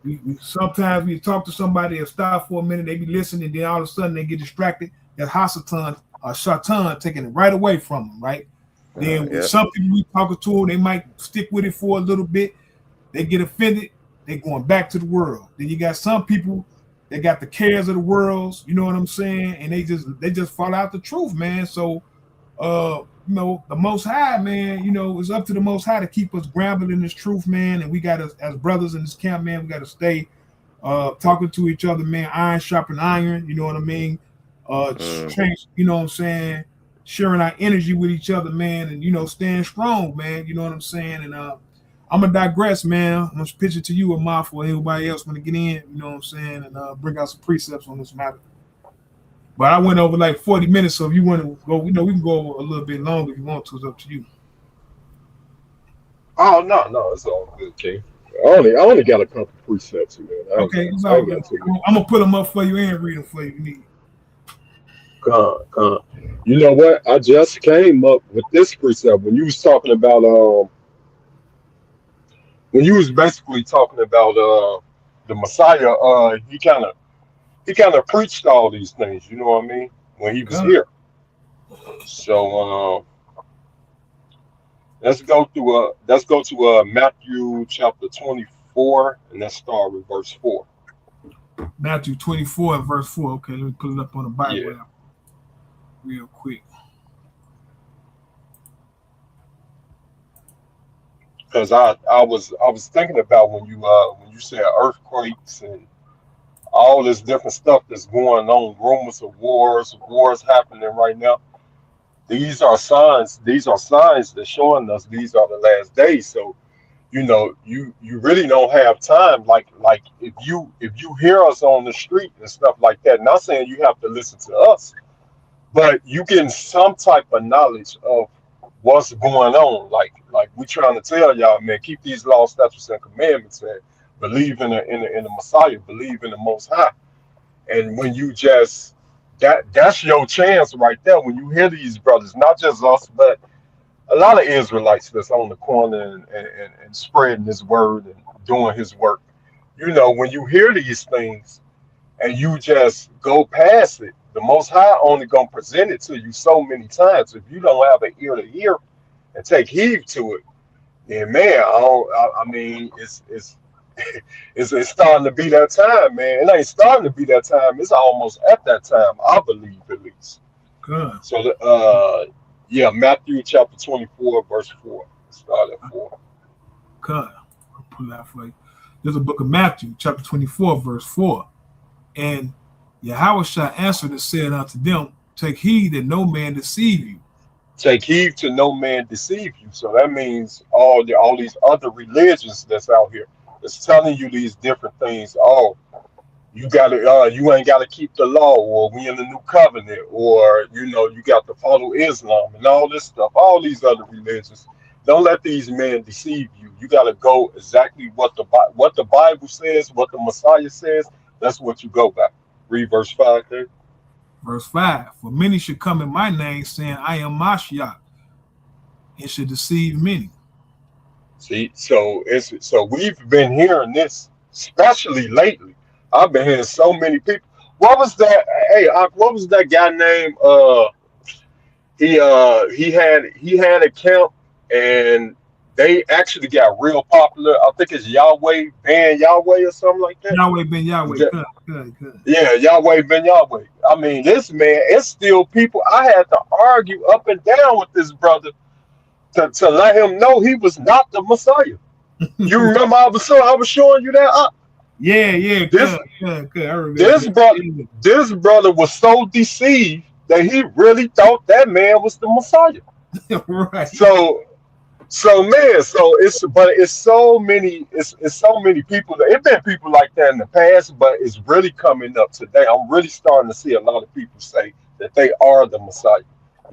We sometimes we talk to somebody and stop for a minute, they be listening, and then all of a sudden they get distracted. That Hasatan or Shaitan taking it right away from them, right? Then some people we talking to them, they might stick with it for a little bit. They get offended, they going back to the world. Then you got some people that got the cares of the world, you know what I'm saying? And they just fall out the truth, man. So you know, the Most High, man, you know, it's up to the Most High to keep us grounded in this truth, man. And we got to, as brothers in this camp, man, we got to stay talking to each other, man. Iron sharpen iron, you know what I mean? Change, you know what I'm saying? Sharing our energy with each other, man, and, you know, staying strong, man, you know what I'm saying? And I'm going to digress, man. I'm going to pitch it to you, Amar, for anybody else want to get in, you know what I'm saying, and bring out some precepts on this matter. But I went over like 40 minutes, so if you want to go, you know, we can go over a little bit longer if you want to. It's up to you. Oh no, it's all good, King. I only got a couple precepts, man. Okay, I'm gonna put them up for you and read them for you if you need. Come. You know what? I just came up with this precept when you was talking about when you was basically talking about the Messiah. He kind of preached all these things, you know what I mean, when he was here. So let's go to Matthew chapter 24, and let's start with verse 4. Matthew 24 and verse 4. Okay, let me pull it up on the Bible real quick. because I was thinking about when you said earthquakes and all this different stuff that's going on, rumors of wars happening right now. These are signs. These are signs that's showing us these are the last days. So you really don't have time. Like if you hear us on the street and stuff like that. Not saying you have to listen to us, but you getting some type of knowledge of what's going on. Like we trying to tell y'all, man, keep these laws, statutes, and commandments, man. Believe in the Messiah, believe in the Most High. And when you just that's your chance right there. When you hear these brothers, not just us, but a lot of Israelites that's on the corner and spreading his word and doing his work. When you hear these things and you just go past it, the Most High only gonna present it to you so many times. If you don't have an ear to hear and take heed to it, then man, I mean, it's starting to be that time, man. It ain't starting to be that time. It's almost at that time, I believe, at least. Good. So, yeah, Matthew chapter 24, verse 4. Start at 4. Good. I'll pull that for you. There's a book of Matthew, chapter 24, verse 4. And Yahweh shall answer and said unto them, take heed that no man deceive you. Take heed to no man deceive you. So that means all these other religions that's out here. It's telling you these different things. Oh, you ain't gotta keep the law, or we in the new covenant, or you got to follow Islam and all this stuff. All these other religions. Don't let these men deceive you. You gotta go exactly what the Bible says, what the Messiah says. That's what you go by. Read verse 5 there. Verse 5. For many should come in my name, saying, I am Mashiach, and should deceive many. See, so we've been hearing this, especially lately. I've been hearing so many people. What was that? Hey, what was that guy named? He had a camp, and they actually got real popular. I think it's Yahweh Ben Yahweh or something like that. Yahweh Ben Yahweh. Good. Yeah, Yahweh Ben Yahweh. I mean, this man, it's still people. I had to argue up and down with this brother to let him know he was not the Messiah. You remember I was showing you that? Yeah. Good. I remember. This brother was so deceived that he really thought that man was the Messiah. Right. So man, it's so many people. It's been people like that in the past, but it's really coming up today. I'm really starting to see a lot of people say that they are the Messiah,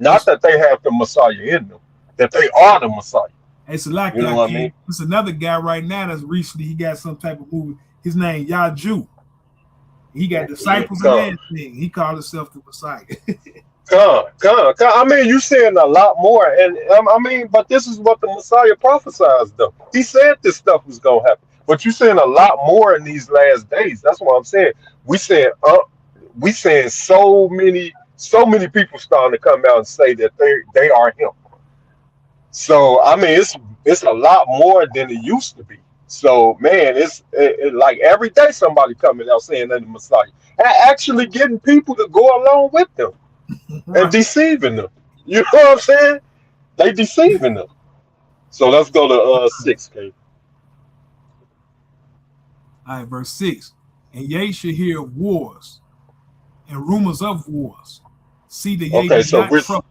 not that they have the Messiah in them, that they are the Messiah. It's a lot. You know what I mean? There's another guy right now that's recently he got some type of movie. His name Yaju. He got disciples and everything. He called himself the Messiah. Come. I mean, you're seeing a lot more, and I mean, but this is what the Messiah prophesies, though. He said this stuff was gonna happen, but you're seeing a lot more in these last days. That's what I'm saying. We saying so many people starting to come out and say that they are him. So I mean, it's a lot more than it used to be. So man, it's like every day somebody coming out saying they're the Messiah, and actually getting people to go along with them. And deceiving them. You know what I'm saying? They deceiving them. So let's go to 6, K. All right, verse 6. And ye should hear of wars and rumors of wars. See that ye Okay, so not we're trouble.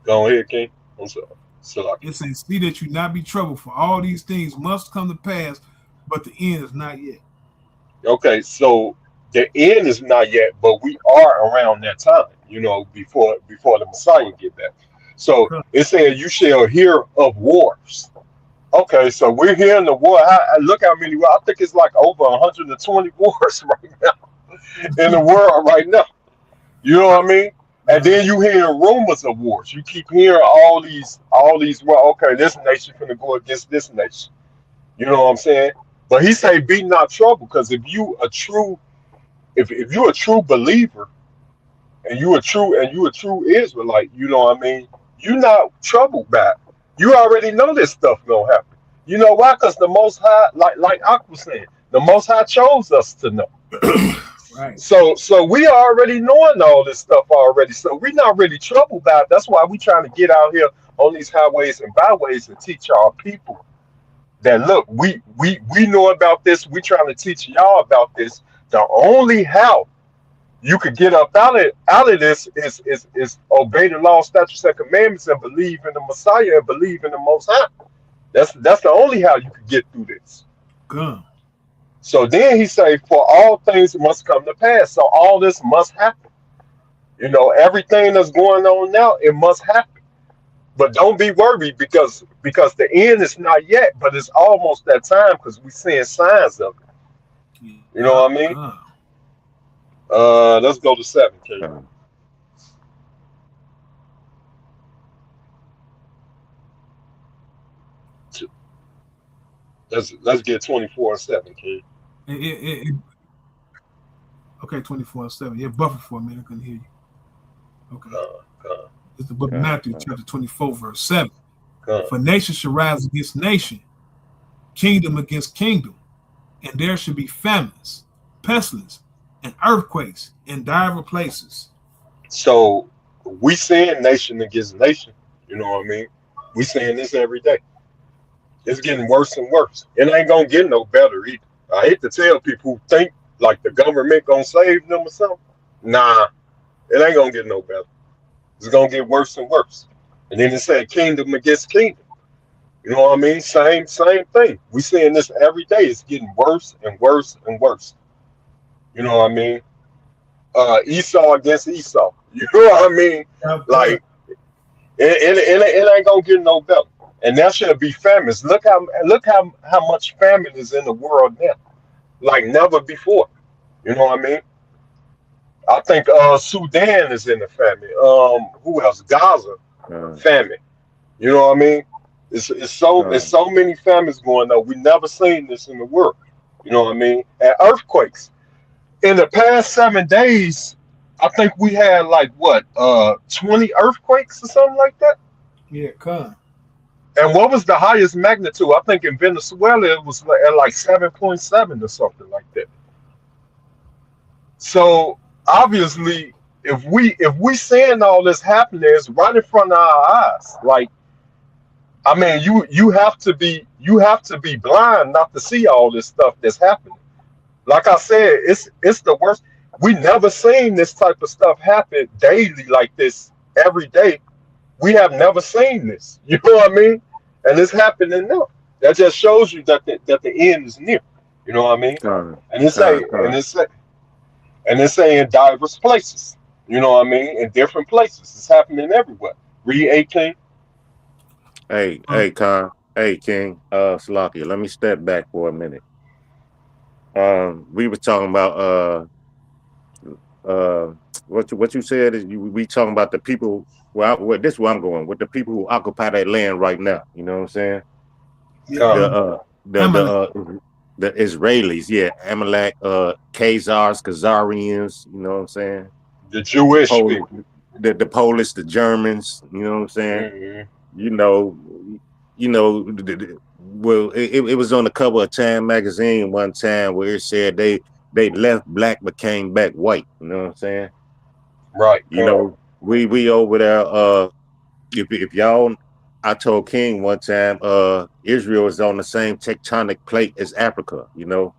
Go ahead, King. I'm sorry. It says, see that you not be troubled, for all these things must come to pass, but the end is not yet. Okay, so the end is not yet, but we are around that time, before the Messiah get back. So it says you shall hear of wars. Okay, so we're hearing the war. Look how many. I think it's like over 120 wars right now in the world right now. You know what I mean? And then you hear rumors of wars. You keep hearing all these. Well, okay, this nation finna go against this nation. You know what I'm saying? But he say, be not troubled, because if you're a true believer and you a true Israelite, you know what I mean, you're not troubled by it. You already know this stuff gonna happen. You know why? Because the Most High, like Ak was saying, the Most High chose us to know. Right. So we already knowing all this stuff already. So we're not really troubled by it. That's why we trying to get out here on these highways and byways and teach our people that look, we know about this. We trying to teach y'all about this. The only how you could get up out of this is obey the law, statutes, and commandments, and believe in the Messiah and believe in the Most High. That's the only how you could get through this. Gun. So then he say, for all things must come to pass. So all this must happen. You know, everything that's going on now, it must happen. But don't be worried because the end is not yet, but it's almost that time because we seeing signs of it. You know what I mean? Let's go to 7, K. Let's get 24 and 7, K. Okay, 24/7. Yeah, buffer for a minute. I couldn't hear you. Okay. It's the book of Matthew, chapter 24, verse 7. For nation shall rise against nation, kingdom against kingdom, and there should be famines, pestilence, and earthquakes in divers places. So we seeing nation against nation. You know what I mean? We seeing this every day. It's getting worse and worse. It ain't gonna get no better either. I hate to tell people who think like the government gonna save them or something. Nah, it ain't gonna get no better. It's gonna get worse and worse. And then it said kingdom against kingdom. You know what I mean? Same thing. We seeing this every day. It's getting worse and worse and worse. You know what I mean? Esau against Esau. You know what I mean? Like it ain't gonna get no better. And there should be famines. Look how much famine is in the world now, like never before. You know what I mean? I think Sudan is in the famine. Who else? Gaza famine. You know what I mean? It's so many famines going on. We never seen this in the world. You know what I mean? And earthquakes. In the past 7 days, I think we had like 20 earthquakes or something like that. Yeah, come. And what was the highest magnitude? I think in Venezuela it was at like 7.7 or something like that. So obviously, if we seeing all this happening, it's right in front of our eyes. Like, I mean, you have to be blind not to see all this stuff that's happening. Like I said, it's the worst. We never seen this type of stuff happen daily like this every day. We have never seen this. You know what I mean? And it's happening now. That just shows you that the end is near. You know what I mean? And it's saying in diverse places. You know what I mean? In different places. It's happening everywhere. Read 18. Hey, Con. Hey, King. Salakia, let me step back for a minute. We were talking about what you said is we talking about the people. Well, this is where I'm going with the people who occupy that land right now. You know what I'm saying? The Israelis, yeah, Amalek, Khazars, Khazarians. You know what I'm saying? The Jewish people, the Polish, the Germans. You know what I'm saying? Mm-hmm. You know. Well, it was on the cover of Time magazine one time where it said they left black but came back white. You know what I'm saying? Right. You know, we over there. If y'all, I told King one time, Israel is on the same tectonic plate as Africa. You know,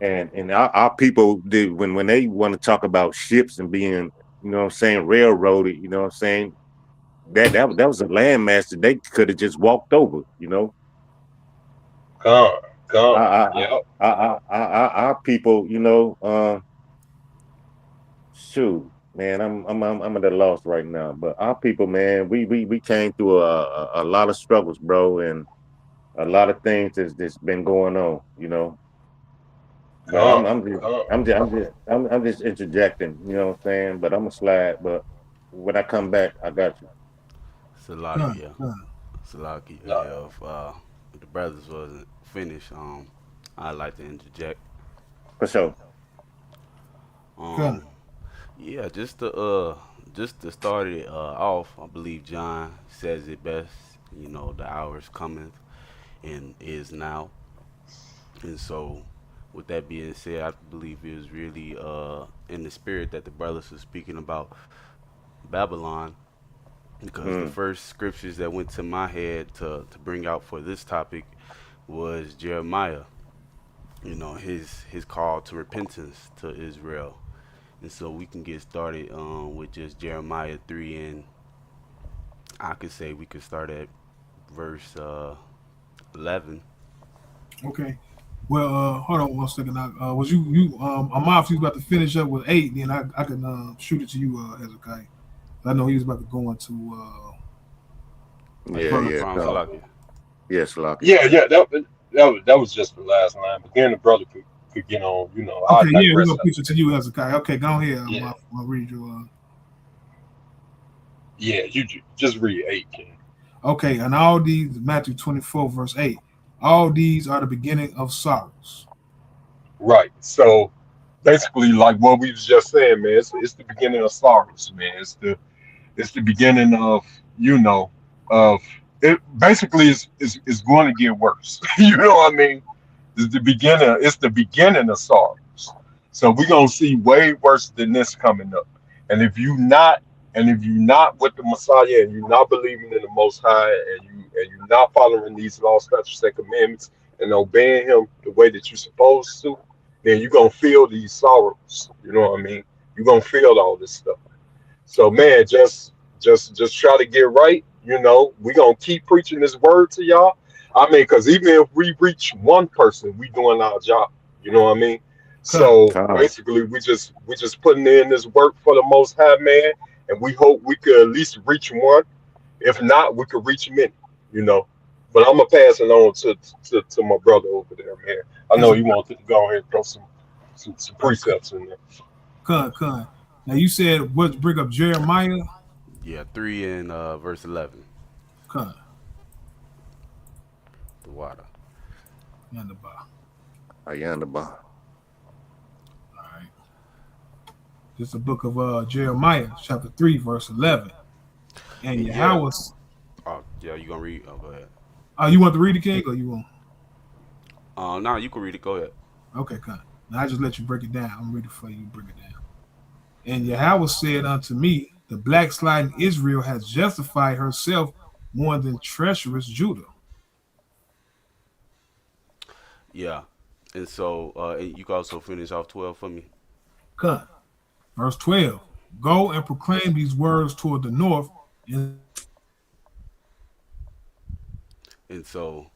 and our people when they want to talk about ships and being, you know what I'm saying, railroaded. You know what I'm saying? That was a landmass that they could have just walked over. You know. Our people, you know, shoot, man, I'm at a loss right now. But our people, man, we came through a lot of struggles, bro, and a lot of things that's been going on, you know. But I'm just interjecting, you know what I'm saying? But I'm gonna slide. But when I come back, I got you. Salakia. If the brothers wasn't finished, I'd like to interject. For sure. Yeah, just to start it off, I believe John says it best. You know, the hour is coming and is now. And so, with that being said, I believe it was really in the spirit that the brothers were speaking about Babylon because the Mm. first scriptures that went to my head to bring out for this topic was Jeremiah. His call to repentance to Israel. And so we can get started with just Jeremiah 3, and I could say we could start at verse 11. Okay. Well, hold on 1 second. Was Amaf, you was about to finish up with 8, then I can shoot it to you, Hezekiah. I know he was about to go into Oh, yeah, Yeah, no verse. yeah, problem, no. Salakia. Yes, Locky. Yeah, that was just the last line. But then the brother could get on. I Okay, yeah, we're digress gonna after pitch it to that. you, Hezekiah. Okay, go ahead, Yeah, Amaf. I'll read you. yeah. Just read 8, King. Okay, and all these, Matthew 24, verse 8. All these are the beginning of sorrows. Right. So basically, like what we was just saying, man, it's the beginning of sorrows, man. It's the beginning of you know of it. Basically, it's going to get worse. You know what I mean? It's the beginning of sorrows. So we're gonna see way worse than this coming up. And if you not with the Messiah and you're not believing in the Most High and you're not following these law, statutes, and commandments and obeying Him the way that you're supposed to, then you're gonna feel these sorrows. You know what I mean? You're gonna feel all this stuff. So man, just try to get right. We gonna keep preaching this word to y'all. I mean, because even if we reach one person, we doing our job. You know what I mean? Cut. So Con. basically, we just putting in this work for the Most High, man, and we hope we could at least reach one. If not, we could reach many. You know. But I'm gonna pass it on to my brother over there, man. I know he Hezekiah. wanted to go ahead and throw some precepts in there. Cut. Now you said what? Bring up Jeremiah. Yeah, 3 and verse 11. Cut. The water. And the bar. Ayanaba. All right. This is the book of Jeremiah, chapter 3, verse 11. And And yeah. Yahweh. Oh, yeah, you gonna read? Oh, go ahead. You want to read it, King, or you want? No, you can read it. Go ahead. Okay, cut. Now I just let you break it down. I'm ready for you to break it down. And Yahweh said unto me, the backsliding Israel has justified herself more than treacherous Judah. Yeah. And so and you can also finish off 12 for me. Cut. Verse 12. Go and proclaim these words toward the north, and And so,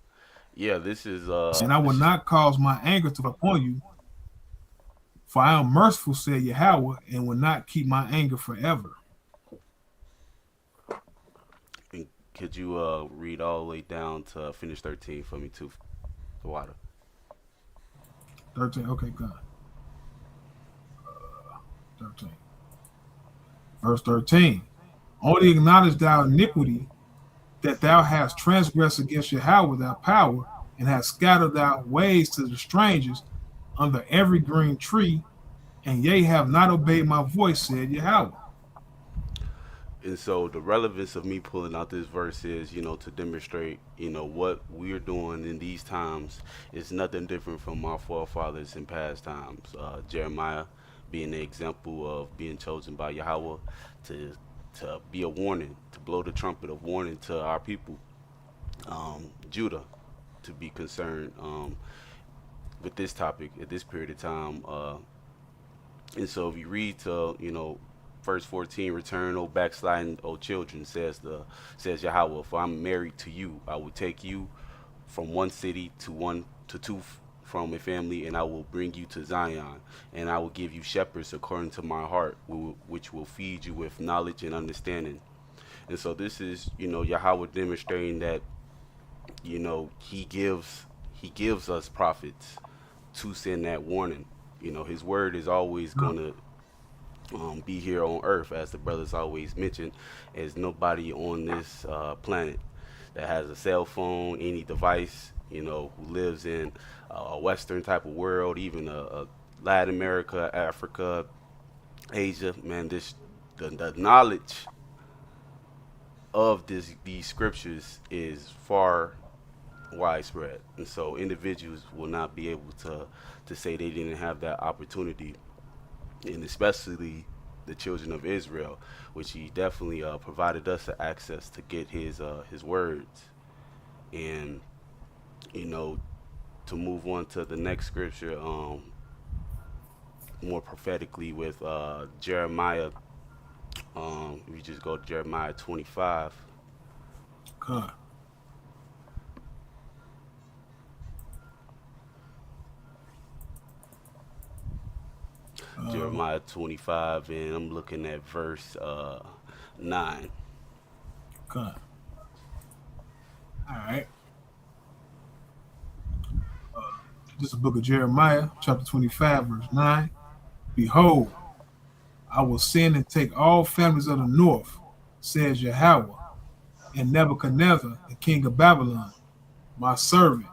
yeah, this is I will not cause my anger to upon you, for I am merciful, said Yahweh, and will not keep my anger forever. and could you read all the way down to finish 13 for me too? The water. 13. Okay, good. 13. Verse 13. Only acknowledge thou iniquity that thou hast transgressed against Yahweh thy power, and hast scattered thy ways to the strangers under every green tree, and ye have not obeyed my voice, said Yahweh. And so the relevance of me pulling out this verse is, to demonstrate, what we're doing in these times is nothing different from our forefathers in past times. Jeremiah being the example of being chosen by Yahweh to be a warning, to blow the trumpet of warning to our people, Judah, to be concerned with this topic at this period of time. And so if you read to, verse 14, return, O backsliding, O children, says Yahweh, for I'm married to you. I will take you from one city to two from a family, and I will bring you to Zion, and I will give you shepherds according to my heart, which will feed you with knowledge and understanding. And so this is, Yahweh demonstrating that, he gives us prophets to send that warning. His word is always going to be here on earth, as the brothers always mention. There's nobody on this planet that has a cell phone, any device, who lives in a Western type of world, even a Latin America, Africa, Asia. Man, the knowledge of these scriptures is far widespread, and so individuals will not be able to say they didn't have that opportunity, and especially the children of Israel, which he definitely provided us the access to get his words. And you know, to move on to the next scripture, more prophetically with Jeremiah. We just go to Jeremiah 25. Con. Jeremiah 25, and I'm looking at verse 9. Con. All right. This is the book of Jeremiah, chapter 25, verse 9. Behold, I will send and take all families of the north, says Yahweh, and Nebuchadnezzar, the king of Babylon, my servant,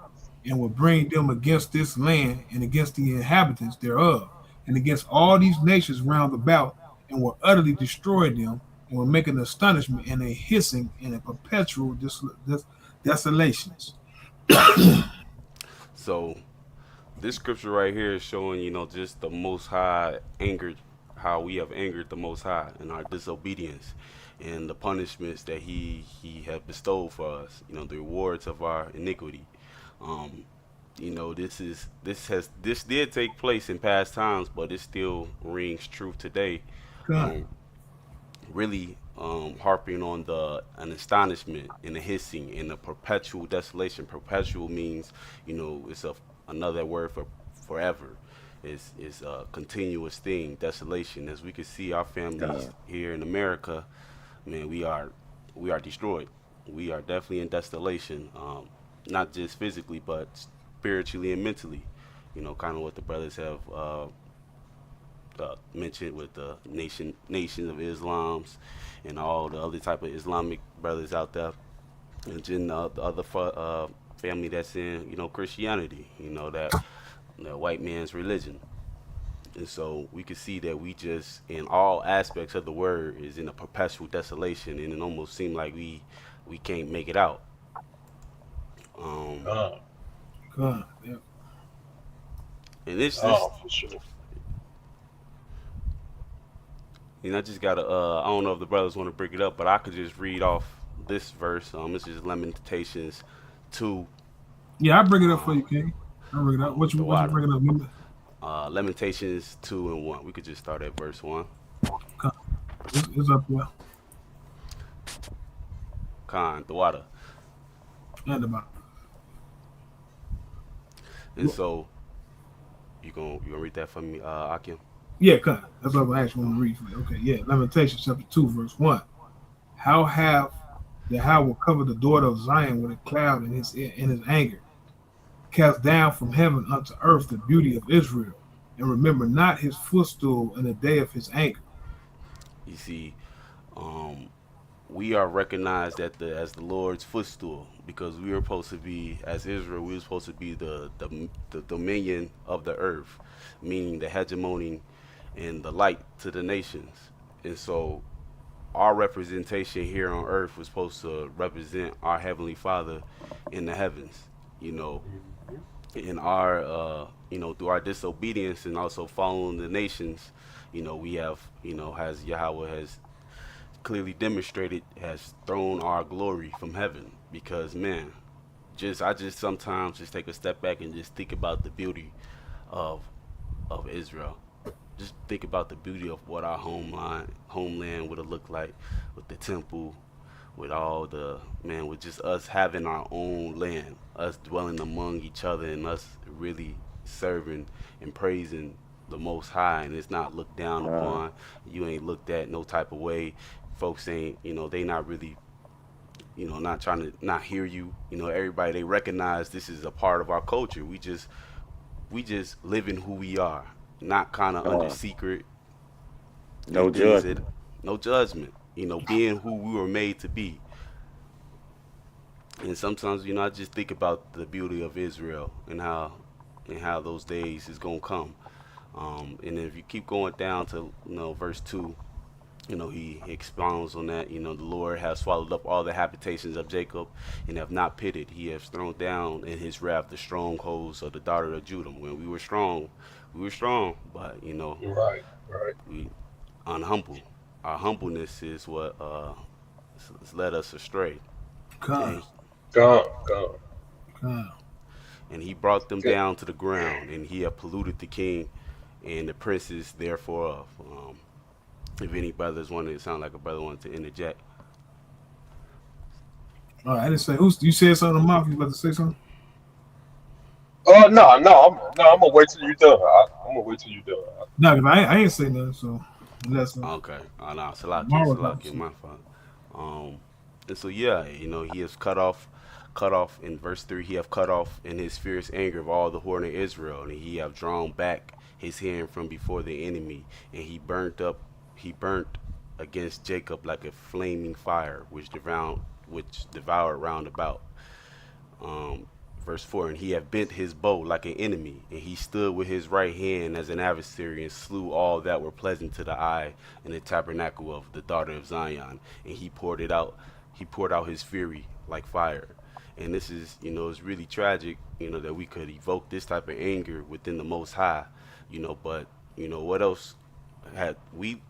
and will bring them against this land and against the inhabitants thereof, and against all these nations round about, and will utterly destroy them, and will make an astonishment and a hissing and a perpetual desolations. So this scripture right here is showing, just the Most High angered, how we have angered the Most High in our disobedience, and the punishments that He has bestowed for us. The rewards of our iniquity. Um, this did take place in past times, but it still rings true today. God, Um, really harping on the an astonishment and a hissing and a perpetual desolation. Perpetual means, it's another word for forever. It's a continuous thing. Desolation, as we can see, our families God. here in America, man, we are destroyed. We are definitely in desolation, not just physically, but spiritually and mentally. Kind of what the brothers have mentioned with the nations of Islam's and all the other type of Islamic brothers out there, and then the other family that's in Christianity, that the white man's religion. And so we can see that we just in all aspects of the word is in a perpetual desolation, and it almost seemed like we can't make it out. Um, Uh, God, yeah. and this for sure. I just gotta I don't know if the brothers want to bring it up, but I could just read off this verse. This is Lamentations 2. Yeah, I bring it up for um you, King. I bring it up. the What you water. bringing up? Remember? Lamentations 2 and 1. We could just start at verse 1. God, it's up there Khan, the water. and about. And so you gonna read that for me, Akim? Yeah, God. That's what I actually want to read for you. Okay, yeah. Lamentations chapter 2, verse 1. How have Yahweh covered the daughter of Zion with a cloud in his anger, cast down from heaven unto earth the beauty of Israel, and remember not his footstool in the day of his anger. You see, um, we are recognized as the Lord's footstool, because we are supposed to be, as Israel, we were supposed to be the dominion of the earth, meaning the hegemony and the light to the nations. And so our representation here on earth was supposed to represent our heavenly Father in the heavens. You know, in our through our disobedience and also following the nations, we have, as Yahweh has clearly demonstrated, has thrown our glory from heaven. Because man, I just sometimes just take a step back and just think about the beauty of Israel. Just think about the beauty of what our homeland would have looked like, with the temple, with all the man, with just us having our own land, us dwelling among each other, and us really serving and praising the Most High, and it's not looked down God. upon. You ain't looked at no type of way. Folks ain't, they not really, not trying to not hear you. Everybody, they recognize this is a part of our culture. We just live in who we are, not kind of under God. secret No and things that, judgment. no judgment. Being who we were made to be. And sometimes, I just think about the beauty of Israel and how those days is gonna come. And if you keep going down to verse 2, he expounds on that. The Lord has swallowed up all the habitations of Jacob, and have not pitied. He has thrown down in his wrath the strongholds of the daughter of Judah. When we were strong, but Right, right. we unhumble. Our humbleness is what has led us astray. Con, And Gone. con. he brought them Good. down to the ground, and he had polluted the king and the princes therefore of. If any brothers wanted, it sound like a brother wanted to interject. All right, I didn't say who's. You said something, Mouth. You about to say something? I'm gonna wait till you done. I'm gonna wait till you done. No, 'cause I ain't say nothing. So unless Okay. No, Salakia, tomorrow about to Salakia, say. my fault. And so yeah, he has cut off in verse 3. He have cut off in his fierce anger of all the horn of Israel, and he have drawn back his hand from before the enemy, and he burnt against Jacob like a flaming fire, which devoured round about. Um, Verse 4, and he have bent his bow like an enemy, and he stood with his right hand as an adversary, and slew all that were pleasant to the eye in the tabernacle of the daughter of Zion. And he poured out his fury like fire. And this is, it's really tragic, that we could evoke this type of anger within the Most High, but, what else had we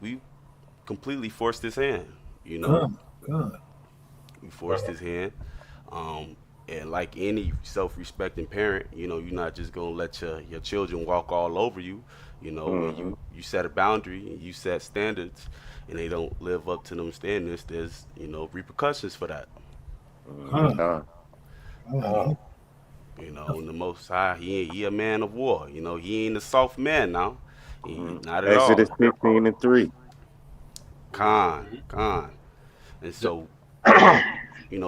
completely forced his hand, you know? Con. We forced his hand. Um, and like any self-respecting parent, you're not just gonna let your children walk all over you. When Hmm. you set a boundary and you set standards, and they don't live up to them standards, there's repercussions for that. Con. God. Uh, Con. And the Most High, he a man of war. He ain't a soft man now. Not at Exodus all. 15:3. Con. And j- so,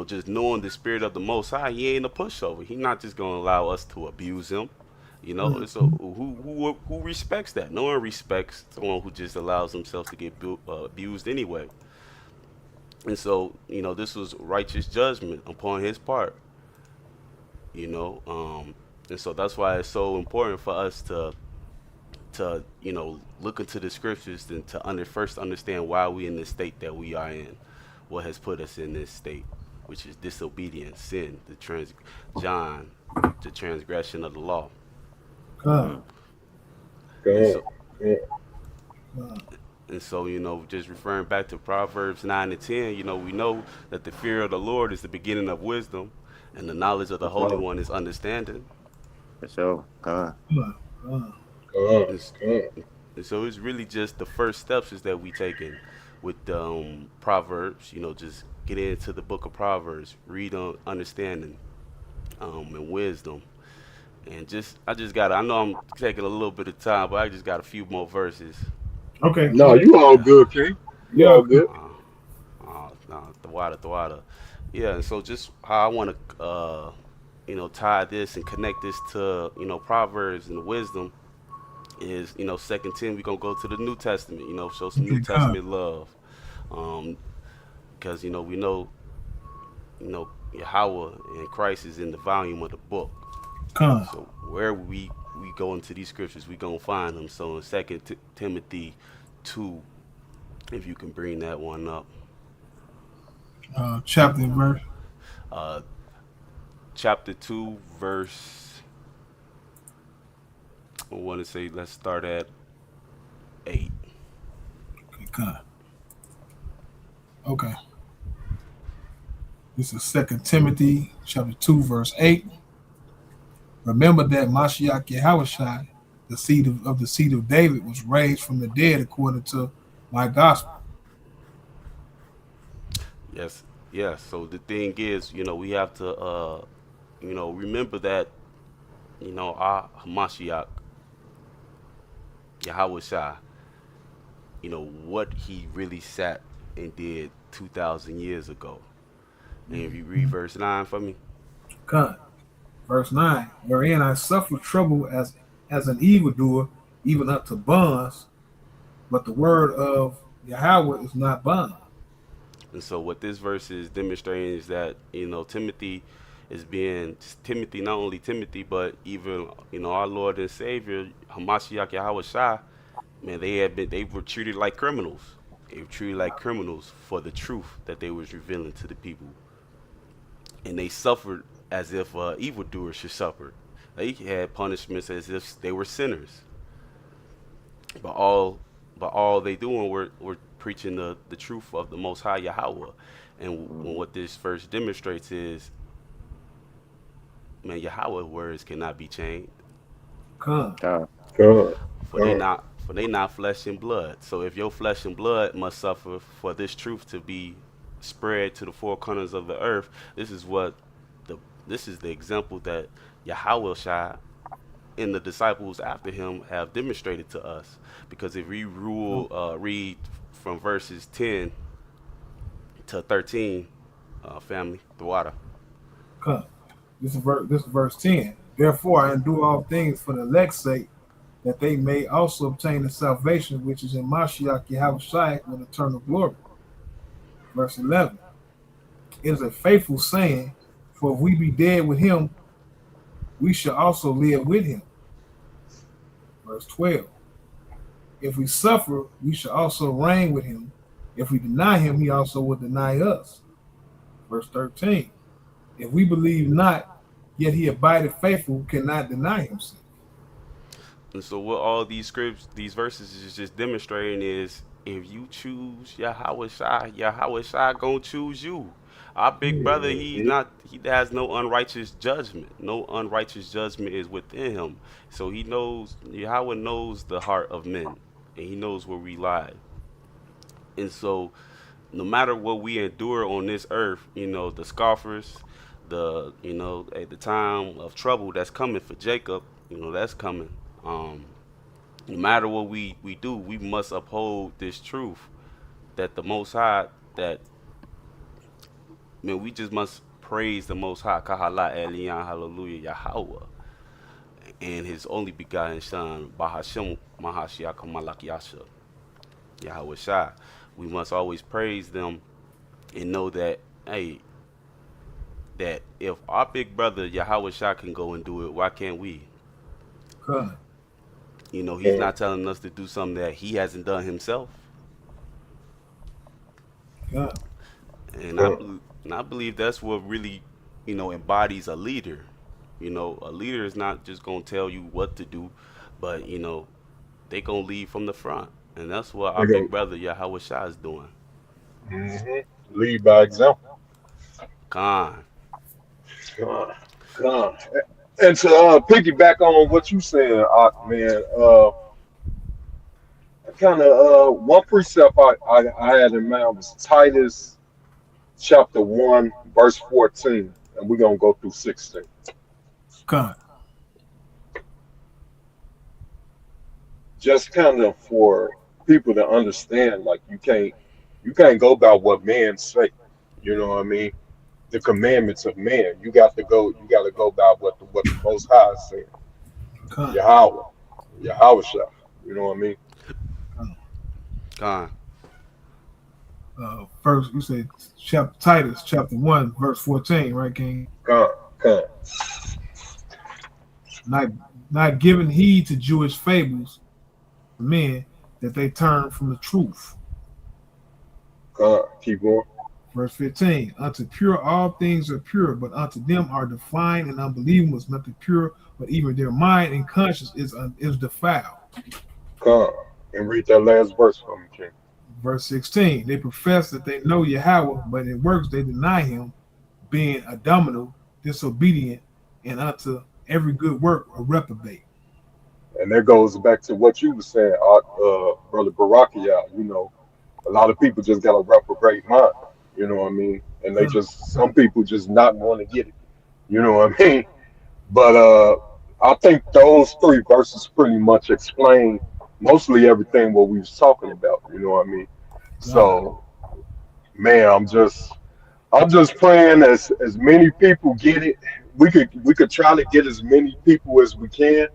just knowing the spirit of the Most High, he ain't a pushover. He not just gonna allow us to abuse him. And so who respects that? No one respects someone who just allows himself to get abused anyway. And so, this was righteous judgment upon his part. You know, and so that's why it's so important for us to look into the scriptures and to first understand why we in the state that we are in, what has put us in this state, which is disobedience, sin, John, the transgression of the law. Con. And Gone. so Gone. Con. and so just referring back to Proverbs 9 and 10, we know that the fear of the Lord is the beginning of wisdom, and the knowledge of the Holy So, One is understanding. God. Con. Gone. And, s- Gone. and so it's really just the first steps is that we taking with Proverbs. Just get into the book of Proverbs, read on understanding and wisdom, and I just got. I know I'm taking a little bit of time, but I just got a few more verses. Okay. No, you all Yeah. good, King. You Yeah. all good. Uh, no, the water. Yeah, and so just how I want to, tie this and connect this to, Proverbs and wisdom is, Second 10, we're going to go to the New Testament, show some New Okay. Con. Testament love. Um, because, we know, Yahweh and Christ is in the volume of the book. Con. So where we go into these scriptures, we going to find them. So in Second Timothy 2, if you can bring that one up. Chapter and verse. Uh, Chapter 2, verse, I want to say, let's start at 8. Okay. Con. Okay. This is Second Timothy chapter 2, verse 8. Remember that Mashiach Yahushua, the seed of David, was raised from the dead according to my gospel. Yes, yes. So the thing is, we have to, remember that, our Hamashiach, Yahweh Shai, what he really sat and did 2,000 years ago. And if you read verse 9 for me. Con. Verse 9, wherein I suffer trouble as an evildoer, even up to bonds, but the word of Yahweh is not bond. And so what this verse is demonstrating is that, Timothy, not only Timothy, but even, our Lord and Savior, Hamashiach Yahweh Shai, man, they were treated like criminals. They were treated like criminals for the truth that they was revealing to the people. And they suffered as if evildoers should suffer. They had punishments as if they were sinners. But all but all they doing were preaching the truth of the Most High Yahweh. And what this verse demonstrates is, man, Yahweh words cannot be changed. Con. God. God. For they not flesh and blood. So if your flesh and blood must suffer for this truth to be spread to the four corners of the earth, this is the example that Yahweh Shai and the disciples after him have demonstrated to us. Because if we read from verses 10 to 13, family, the water. Con. This is verse 10. Therefore, I endure all things for the elect's sake, that they may also obtain the salvation which is in Mashiach Yahushua with eternal glory. Verse 11. It is a faithful saying, for if we be dead with him, we shall also live with him. Verse 12. If we suffer, we shall also reign with him. If we deny him, he also will deny us. Verse 13. If we believe not, yet he abideth faithful, cannot deny himself. And so what all these verses is just demonstrating is, if you choose Yahweh Shai gonna choose you. Our big brother, he has no unrighteous judgment. No unrighteous judgment is within him. So Yahweh knows the heart of men, and he knows where we lie. And so no matter what we endure on this earth, the scoffers, at the time of trouble that's coming for Jacob, that's coming. No matter what we do, we must uphold this truth that the Most High, we just must praise the Most High, Kahala Eliyan, Hallelujah, Yahweh, and His only begotten Son, Bahashem Mahashiach Malak Yasha, Yahweh Shai. We must always praise them and know that, that if our big brother Yahweh Shai can go and do it, why can't we? Con. He's not telling us to do something that he hasn't done himself. Con. And I believe that's what really, embodies a leader. A leader is not just going to tell you what to do, but, they going to lead from the front. And that's what our big brother Yahweh Shai is doing. Mm-hmm. Lead by example. Con. And to piggyback on what you saying, man, kind of one precept I had in mind was Titus chapter 1, verse 14, and we're gonna go through 16. Con. Just kind of for people to understand, like you can't go by what men say. You know what I mean? The commandments of man. You got to go by what the Most High is saying. Con. Yahweh Shai. You know what I mean? Con. First, you said Titus chapter 1, verse 14, right, King? Con. Not giving heed to Jewish fables, men, that they turn from the truth. Keep going. Verse 15, unto pure all things are pure, but unto them are defiled and unbelieving was nothing pure, but even their mind and conscience is defiled. And read that last verse for me, King. Verse 16, they profess that they know Yahweh, but in works they deny him, being abominable, disobedient, and unto every good work a reprobate. And that goes back to what you were saying, Brother Barakia. A lot of people just got a reprobate mind. You know what I mean? And some people just not want to get it. You know what I mean? But I think those three verses pretty much explain mostly everything what we was talking about. You know what I mean? So, man, I'm just praying as many people get it. We could try to get as many people as we can.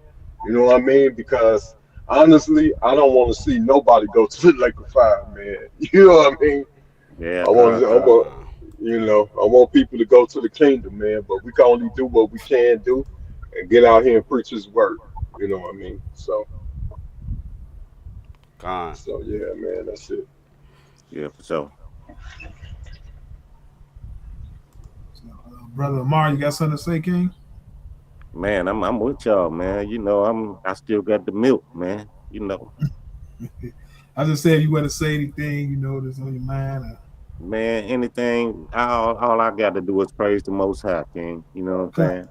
You know what I mean? Because honestly, I don't want to see nobody go to the lake of fire, man. You know what I mean? Yeah. I want people to go to the kingdom, man. But we can only do what we can do and get out here and preach His word. You know what I mean? So yeah, man, that's it. Yeah, for sure. Brother Amar, you got something to say, King? Man, I'm with y'all, man. I still got the milk, man. I just say if you want to say anything, that's on your mind. Man, anything, all I got to do is praise the Most High, King. You know what I'm Con, saying?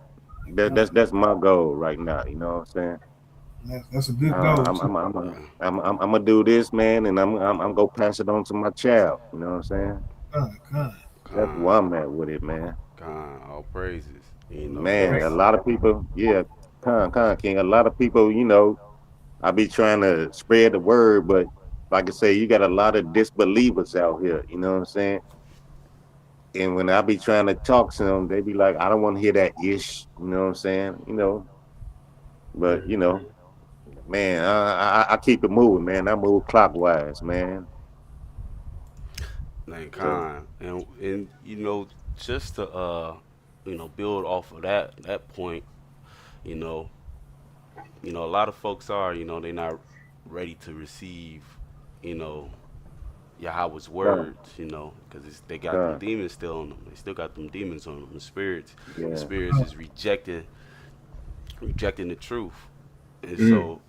That, con. that's my goal right now. You know what I'm saying? That's a good goal I'm too. I'm I'm Yeah. I'm gonna do this, man, and I'm gonna pass it on to my child. You know what I'm saying? Con. That's where Con, I'm at with it, man. all praises. Man, That's a lot of people, yeah, King. A lot of people, I be trying to spread the word, but like I say, you got a lot of disbelievers out here. You know what I'm saying? And when I be trying to talk to them, they be like, I don't want to hear that ish. You know what I'm saying? But man, I keep it moving, man. I move clockwise, man. like So, Con, and just to build off of that point, you know, a lot of folks are, they're not ready to receive, you know, Yahweh's done, words, because they got them done, demons still on them. They still got them demons on them. The yeah, spirits is rejecting the truth. And Mm. so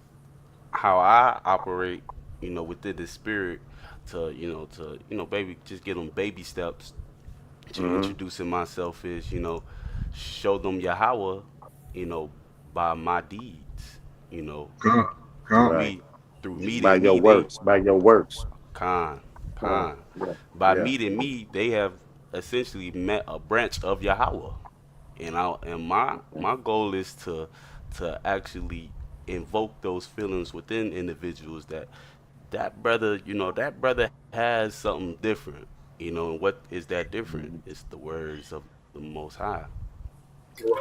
how I operate, within the spirit baby, just get them baby steps to hmm introducing myself is, show them Yahweh, you know, by my deeds, you know, Con, through con. right. me, through By meeting your me, they works, by your works. con, Done, con. yeah, By yeah. meeting me, they have essentially met a branch of Yahweh. And my goal is to actually invoke those feelings within individuals that brother has something different. And what is that different? Mhm. It's the words of the Most High.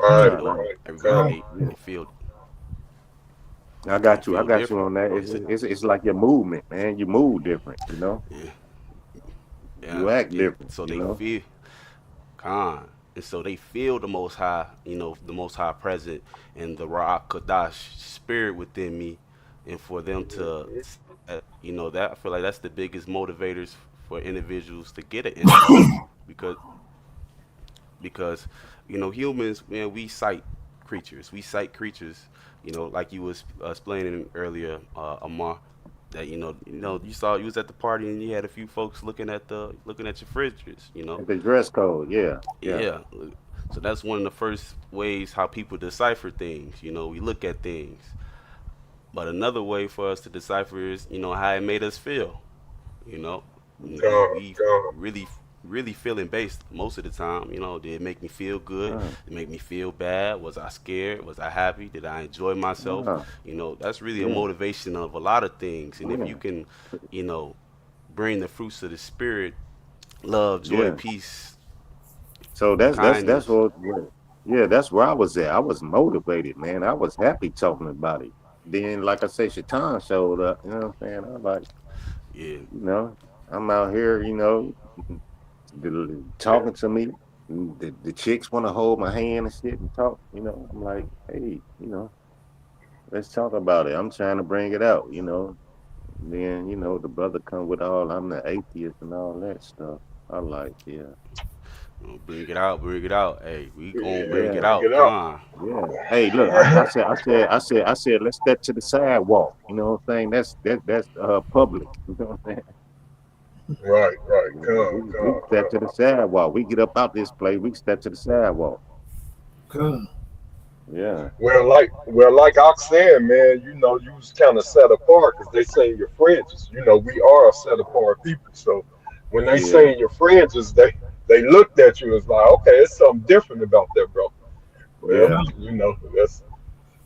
Right, Right. right. Everybody Con. Right. they Yeah. feel I they got you. I feel got you different. on that. It's like your movement, man. You move different. Yeah, yeah. You act And different, so you they know. feel Khan. And so they feel the Most High, the Most High present and the Ra'ak Kodash spirit within me. And for them to, that I feel like that's the biggest motivators for individuals to get an insight because because humans, man, we sight creatures. We sight creatures. Like you was explaining earlier, Amar, that you was at the party and you had a few folks looking at your fridges. The dress code, yeah, yeah. Yeah. So that's one of the first ways how people decipher things. We look at things. But another way for us to decipher is, how it made us feel. You know, Con, we con. really really feeling based most of the time. Did it make me feel good? Uh, Did it make me feel bad? Was I scared? Was I happy? Did I enjoy myself? uh, That's really a yeah, motivation of a lot of things. And if you yeah, can, you know, bring the fruits of the spirit, love, joy, yeah. peace, So that's kindness. yeah, that's where I was at. I was motivated, man. I was happy talking about it. Then, like I say, Shaitan showed up. You know what I'm saying? I'm like, Yeah, you know, I'm out here, talking to me. The chicks want to hold my hand and shit and talk. I'm like, hey, let's talk about it. I'm trying to bring it out. Then, the brother come with all, I'm the atheist and all that stuff. I like, yeah, bring it out, bring it out. Hey, we gonna Yeah, bring it yeah, bring out. it Come out. on. yeah. Hey, look, I said, let's step to the sidewalk. You know what I'm saying? That's public. You know what I'm saying? Right, right. Con, We con, step to con. the sidewalk. We get up out this place. We step to the sidewalk. Con. Yeah, Well, like Ox saying, man, you was kind of set apart because they saying your fringes. We are a set apart people. So when they yeah, saying your fringes, they looked at you as like, okay, it's something different about that, bro. Well, yeah,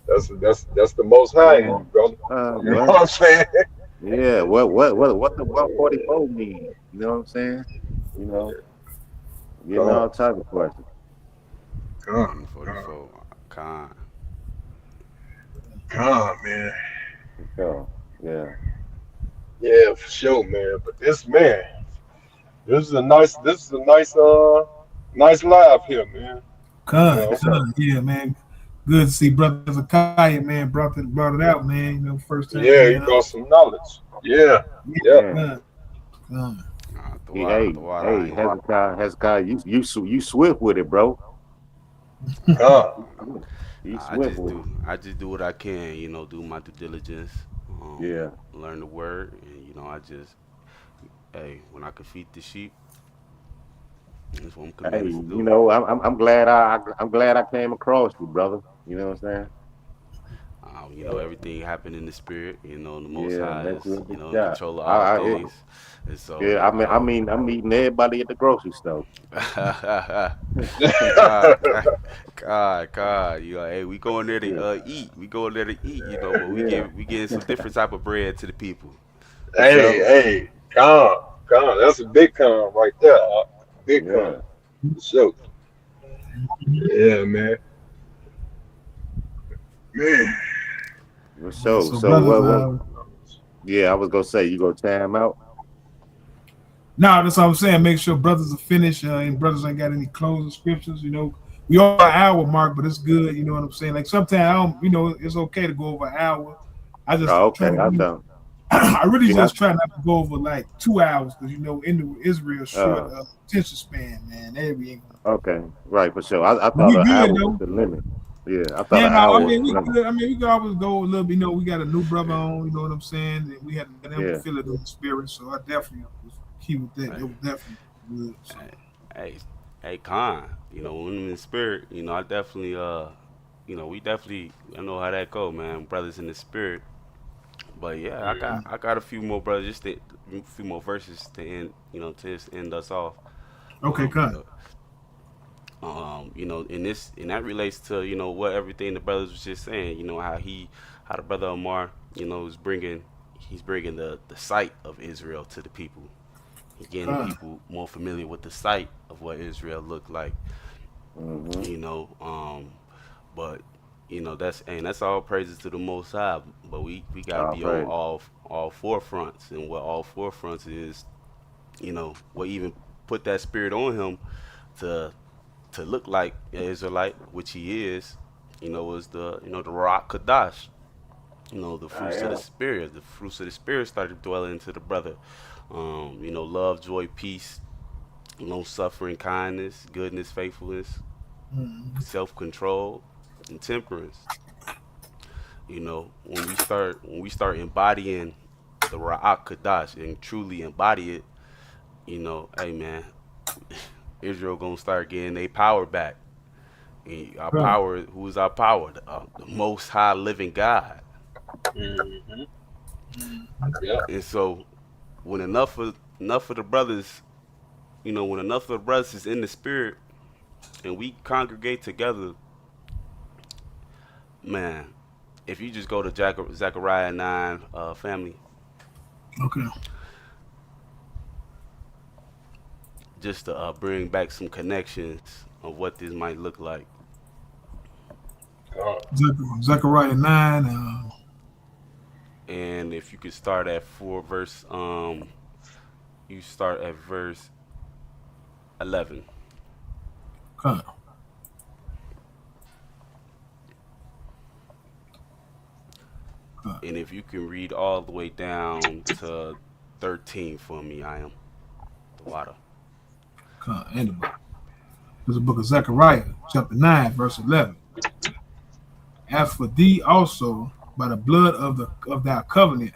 that's the most high in you, man. brother. You know what What? I'm saying? Yeah. What the 144 mean? You know what I'm saying? You know, getting Con, all type of questions. con, con, 144. Con. con, man. So, yeah. Yeah, for sure, man. But this is a nice live here, man. You Con. know. So, Yeah, man. Good to see Brother Zakaya, man. Brought it out, man. First time Yeah, he being on. brought some knowledge. Yeah, yeah. man. Con. Con. Hey, The water, I hey, ain't. Hezekiah, you swift with it, bro. Con, You swift with it. I just do what I can, do my due diligence, Yeah, learn the word, and You know, I just, hey, when I can feed the sheep, that's what I'm Hey, commanded to you do. know, I'm glad I'm glad I came across you, brother. You know what I'm saying? You know, everything happened in the spirit. You know, the Most Yeah, High that's is, real you good know, in job. control of all things. And so, Yeah, you know, I'm meeting everybody at the grocery store. God, God, you know, hey, we going there to Yeah, eat. We going there to eat, you know, but yeah, we getting some different type of bread to the people. for Hey, sure. hey, calm. That's a big calm right there. Big calm. Yeah, So, yeah, man. for Yeah, sure. so So brothers, what? Yeah, I was gonna say you gonna time out. no, that's what I'm saying. Make sure brothers are finished, and brothers ain't got any closing scriptures. You know, we are an hour mark, but it's good. You know what I'm saying? Like sometimes I don't, you know, it's okay to go over an hour. I just Oh, try okay, to I really, done. I really Yeah. just try not to go over like 2 hours because you know, in Israel short Uh, attention span, man. Every ain't gonna. okay, right for sure. I But thought we an hour good was though. the limit. Yeah, I thought Yeah, an no, hour I was mean the we limit. good. I mean we could always go a little. You know, we got a new brother on. You know what I'm saying? And we had to let him Yeah. feel it in the spirit. So I definitely was key with that. Hey, That was definitely good. So hey, hey, hey, Khan, you know, when I'm in spirit, you know, I definitely, you know, we definitely, I know how that go, man. Brothers in the spirit. But yeah, I got a few more brothers, a few more verses to end, you know, to just end us off. okay, You cut. know, you know, and that relates to, you know, what everything the brothers was just saying. You know how the brother Omar, you know, he's bringing the sight of Israel to the people. He getting the Cut. people more familiar with the sight of what Israel looked like. Hmm. You know, but you know that's all praises to the Most High. But we got to All be on praise. all four fronts, and what all four fronts is, you know, what even put that spirit on him to look like an Israelite, which he is. You know, was the the Rock Kadash. You know, the I fruits of the am. spirit. The fruits of the spirit started dwelling into the brother. You know, love, joy, peace, long suffering, kindness, goodness, faithfulness, Mm. self control, and temperance. You know, when we start embodying the Ra'ak Kadash and truly embody it, you know, hey man, Israel gonna start getting their power back. And our Cut. power, who is our power? The Most High Living God. Mm-hmm. Mm. Yeah. And so, when enough of the brothers, you know, when enough of the brothers is in the spirit and we congregate together, man. If you just go to Zechariah 9, family, Okay. just to bring back some connections of what this might look like. God. Zechariah 9. And if you could start at you start at verse 11. Cut. Cut. And if you can read all the way down to 13 for me, I am the water. Cut. End of it. There's a book of Zechariah, chapter 9, verse 11. As for thee also, by the blood of thy covenant,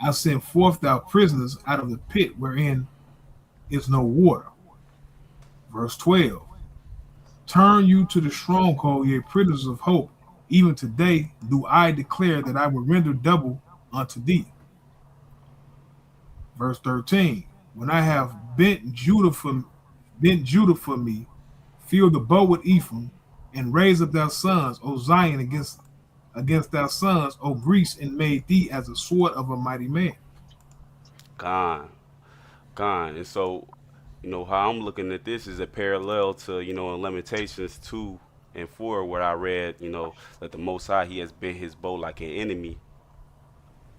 I send forth thou prisoners out of the pit wherein is no water. Verse 12. Turn you to the stronghold, ye prisoners of hope. Even today do I declare that I will render double unto thee. Verse 13. When I have bent Judah for me, fill the bow with Ephraim, and raise up thy sons, O Zion, against thy sons, O Greece, and made thee as a sword of a mighty man. Gone. Gone. And so, you know, how I'm looking at this is a parallel to, you know, in Lamentations 2 and 4, where I read, you know, that the Most High, he has bent his bow like an enemy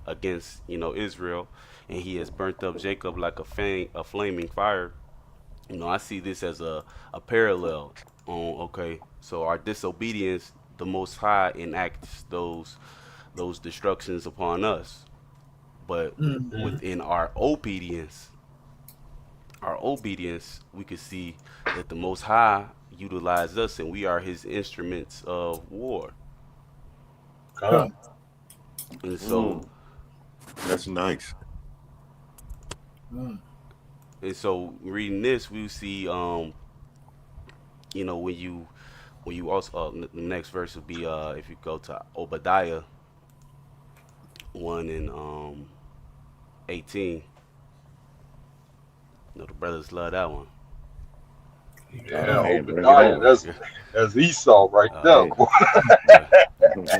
against, you know, Israel, and he has burnt up Jacob like a flaming fire. You know, I see this as a parallel on, okay, so our disobedience, the Most High enacts those destructions upon us. But Mm. Mm. within our obedience, we could see that the Most High utilized us, and we are His instruments of war. God. Come. And so, Mm, that's nice. Mm. And so reading this, we see, when you also the next verse would be if you go to Obadiah 1 and 18. You know the brothers love that one. Yeah, Hey, bring it Obadiah, on. that's Esau right there, Hey. boy. Yeah.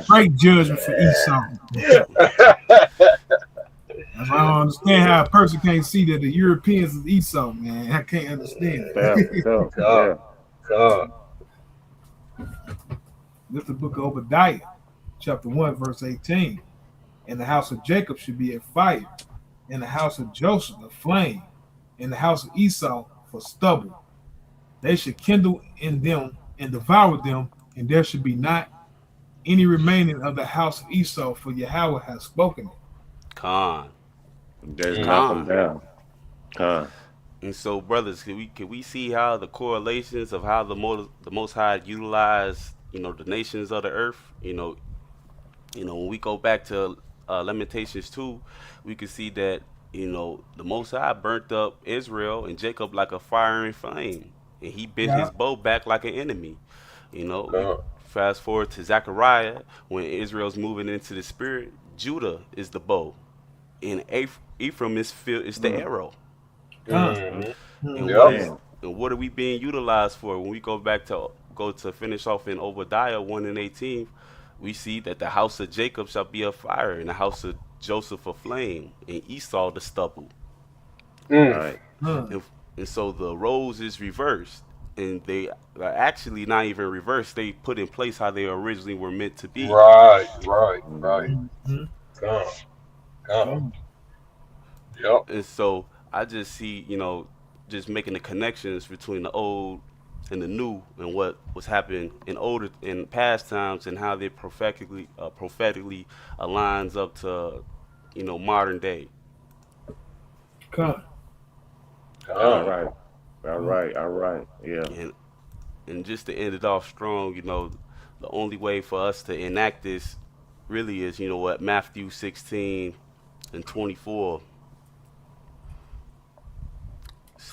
Straight judgment for Esau. That's why I don't understand how a person can't see that the Europeans is Esau, man. I can't understand Yeah, it. so, God, yeah. God. This is the book of Obadiah, chapter 1, verse 18. And the house of Jacob should be a fire, and the house of Joseph a flame, and the house of Esau for stubble. They should kindle in them and devour them, and there should be not any remaining of the house of Esau, for Yahweh has spoken it. Con, Just Mm. knock them con. down. Con. And so, brothers, can we see how the correlations of how the Most High utilize the nations of the earth? When we go back to Lamentations 2, we can see that the Most High burnt up Israel and Jacob like a fire and flame, and he bent Yeah. his bow back like an enemy. We God. fast forward to Zechariah when Israel's moving into the spirit. Judah is the bow, and Ephraim is the Mm. arrow. Mm. Hmm. And Yep. what are we being utilized for? When we go to finish off in Obadiah 1 and 18, we see that the house of Jacob shall be a fire, and the house of Joseph a flame, and Esau the stubble. Mm. Right. Mm. And so the roles is reversed, and they are actually not even reversed. They put in place how they originally were meant to be. Right, right, right. Mhm. Mm. God, God. Mm. Yep. And so I just see, just making the connections between the old and the new, and what was happening in past times, and how they prophetically aligns up to modern day. Come. All God. right. All right. All right. Yeah. And just to end it off strong, the only way for us to enact this really is, what Matthew 16 and 24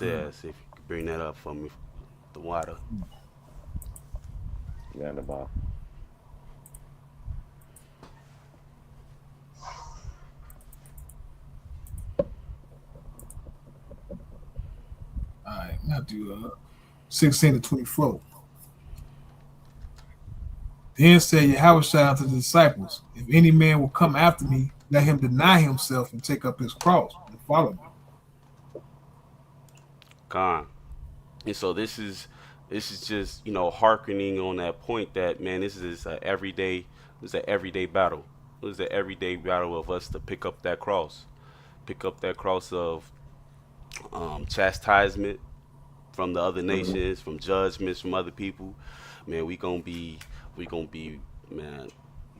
Mm. says. If you could bring that up for me, the water. Yeah, the ball. All right, Matthew 16 to 24. Then said Yahweh unto the disciples, if any man will come after me, let him deny himself and take up his cross and follow me. Gone. And so this is just hearkening on that point that, man, this is an everyday battle. This is an everyday battle of us to pick up that cross of chastisement from the other Mhm. nations, from judgments from other people. Man, we gonna be man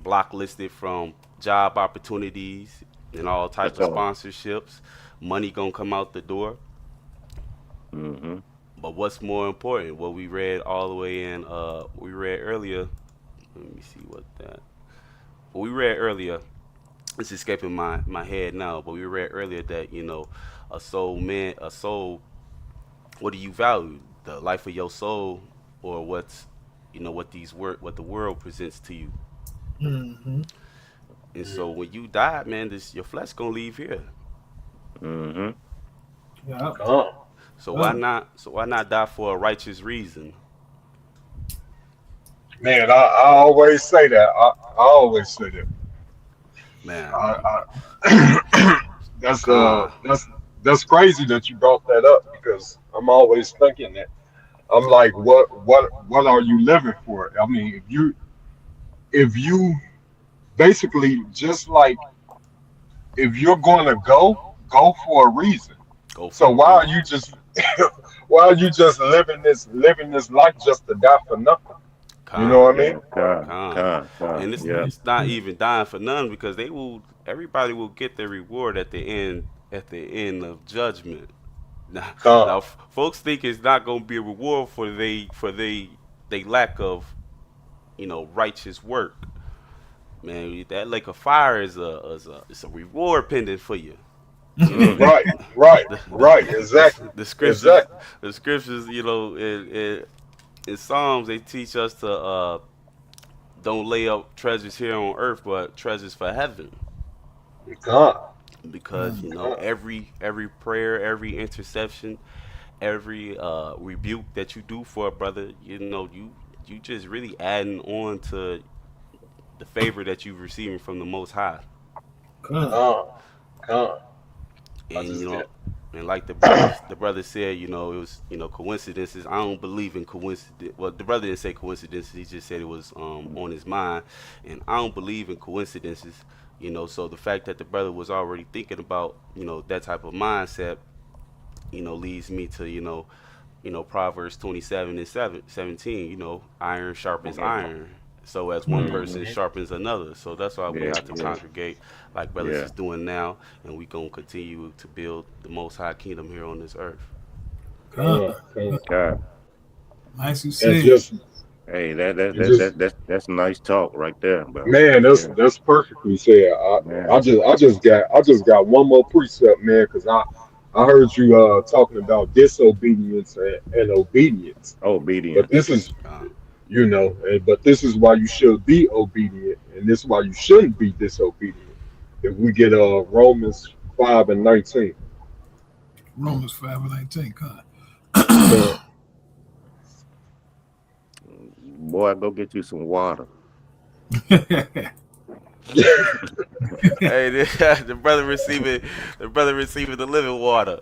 blocklisted from job opportunities and all type That's of all. sponsorships. Money gonna come out the door. Mm-hmm. But what's more important, what we read all the way in, we read earlier. Let me see what we read earlier. It's escaping my head now, but we read earlier that a soul. What do you value? The life of your soul, or what the world presents to you. Mm-hmm. And so Mm. when you die, man, your flesh gonna leave here. Mm-hmm. Yeah. God. So why Come. not? So why not die for a righteous reason, Man, I always say that. I always say that. man? That's Con, that's crazy that you brought that up because I'm always thinking that. I'm like, what are you living for? I mean, if you basically just like if you're going to go for a reason. go So for a reason. why are you just living this life just to die for nothing? You know Con, what I mean? Yeah. Con. con, Con. Con. and it's Yeah. it's not even dying for none, because everybody will get their reward at the end of judgment. Now, Con, folks think it's not gonna be a reward for they lack of righteous work. Man, that lake of fire is a reward pendant for you. Mhm. Right. Exactly. The scriptures, Exactly. the scriptures, you know, in Psalms they teach us to don't lay up treasures here on earth, but treasures for heaven. God. Because you know God. every prayer, every intercession, every rebuke that you do for a brother, you know, you just really adding on to the favor that you're receiving from the Most High. Con. God. God. I And you just know, get. and like the brother said, you know, it was, you know, coincidences. I don't believe in coincidence. Well, the brother didn't say coincidences. He just said it was on his mind, and I don't believe in coincidences. You know, so the fact that the brother was already thinking about, you know, that type of mindset, you know, leads me to, Proverbs 27 and 17, you know, iron sharpens iron. So as one Mm. person Mhm. sharpens another. So that's why we Yeah, have to yeah, congregate like brothers yeah. is doing now, and we gonna continue to build the most high kingdom here on this earth. Con. Con. God. Nicely And said. just Hey, just that's nice talk right there, bro. man, Yeah, that's perfectly said. man. I just got one more precept, man, because I heard you talking about disobedience and obedience. But Obedience. this is Uh, but this is why you should be obedient, and this is why you shouldn't be disobedient. If we get Romans 5:19. Romans 5:19. Con. Uh, Boy, go get you some water. hey, the brother receiving the living water.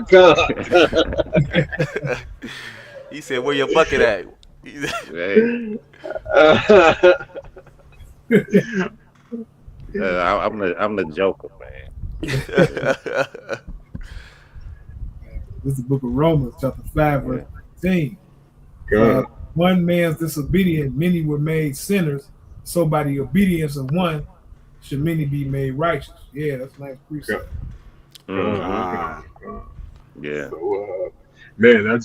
God. He said, "Where your bucket at?" Hey, I'm the joker, man. Yeah, This is the book of Romans, chapter 5, verse yeah. 19. For God. one man's disobedience, many were made sinners. So by the obedience of one, should many be made righteous. Yeah, that's a nice God. precept. Mm-hmm. God. Yeah. So, man, that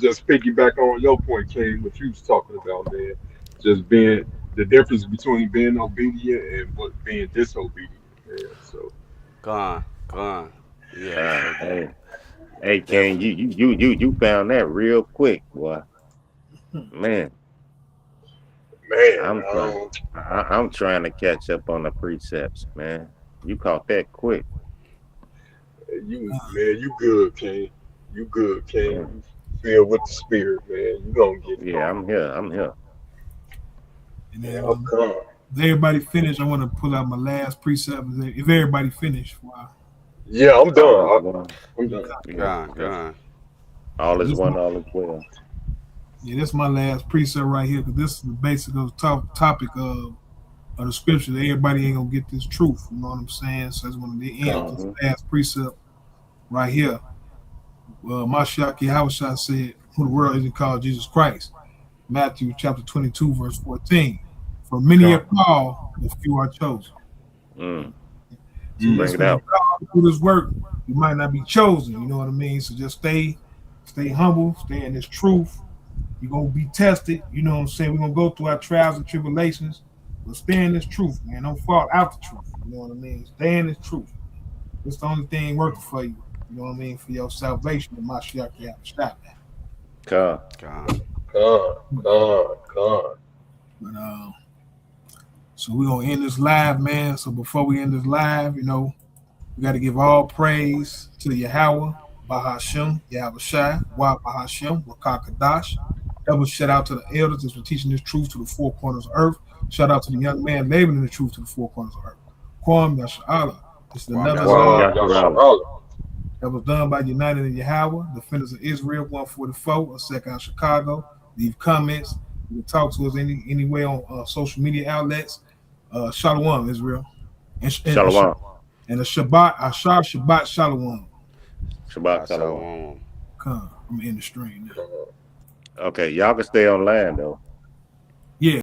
just piggyback on your point, King, what you was talking about, man. Just being the difference between being obedient and what being disobedient, man. So, Gone. Yeah. So Hey, King, definitely. you found that real quick, boy. Man, man, I'm trying. I'm trying to catch up on the precepts, man. You caught that quick. you good, King. You good, King. Yeah, You filled with the spirit, man. You gonna get it. yeah. I'm here. I'm here. And Yeah, then I'm calm. if everybody finished, I want to pull out my last precept. If everybody finished, wow. Yeah, I'm done. All is one. I'm done. Yeah, Gone. yeah. Gone. All is This, one. All is well. yeah, this is my last precept right here because this is the basic of the topic of the scripture. That everybody ain't gonna get this truth. You know what I'm saying? So that's one of the end. Calm. This Mm-hmm. last precept right here. Mashiach Yahushua said, "Who the world isn't called Jesus Christ." Matthew chapter 22, verse 14. For many are Calm. called, but few are chosen. Mm. So Mm. Bring listen, it when you out. call to do this work, you might not be chosen. You know what I mean? So just stay humble, stay in this truth. You're gonna be tested. You know what I'm saying? We're gonna go through our trials and tribulations, but stay in this truth, man. Don't fall out the truth. You know what I mean? Stay in this truth. It's the only thing working for you. You know what I mean? For your salvation, the Mashiach Yahushua. Car. Gone. Calm. But so we're gonna end this live, man. So before we end this live, we got to give all praise to Yahweh, Bahashem, Yahweh Shai, Wa Bahashem, Wakakadash. Double shout out to the elders that's been teaching this truth to the four corners of earth. Shout out to the young man labeling the truth to the four corners of earth. Kwam Yasha'Allah. This is Kwam another Kwam live Wow, Yasharala. Yasharala. that was done by United in Yahweh, Defenders of Israel 144, a second out Chicago. Leave comments. You can talk to us any way on social media outlets. Shalom, Israel. Shalom. And a Shabbat, Ashar Shabbat Shalom. Shabbat I saw Shalom. Come, I'm in the stream now. Uh, Okay, y'all can stay online though.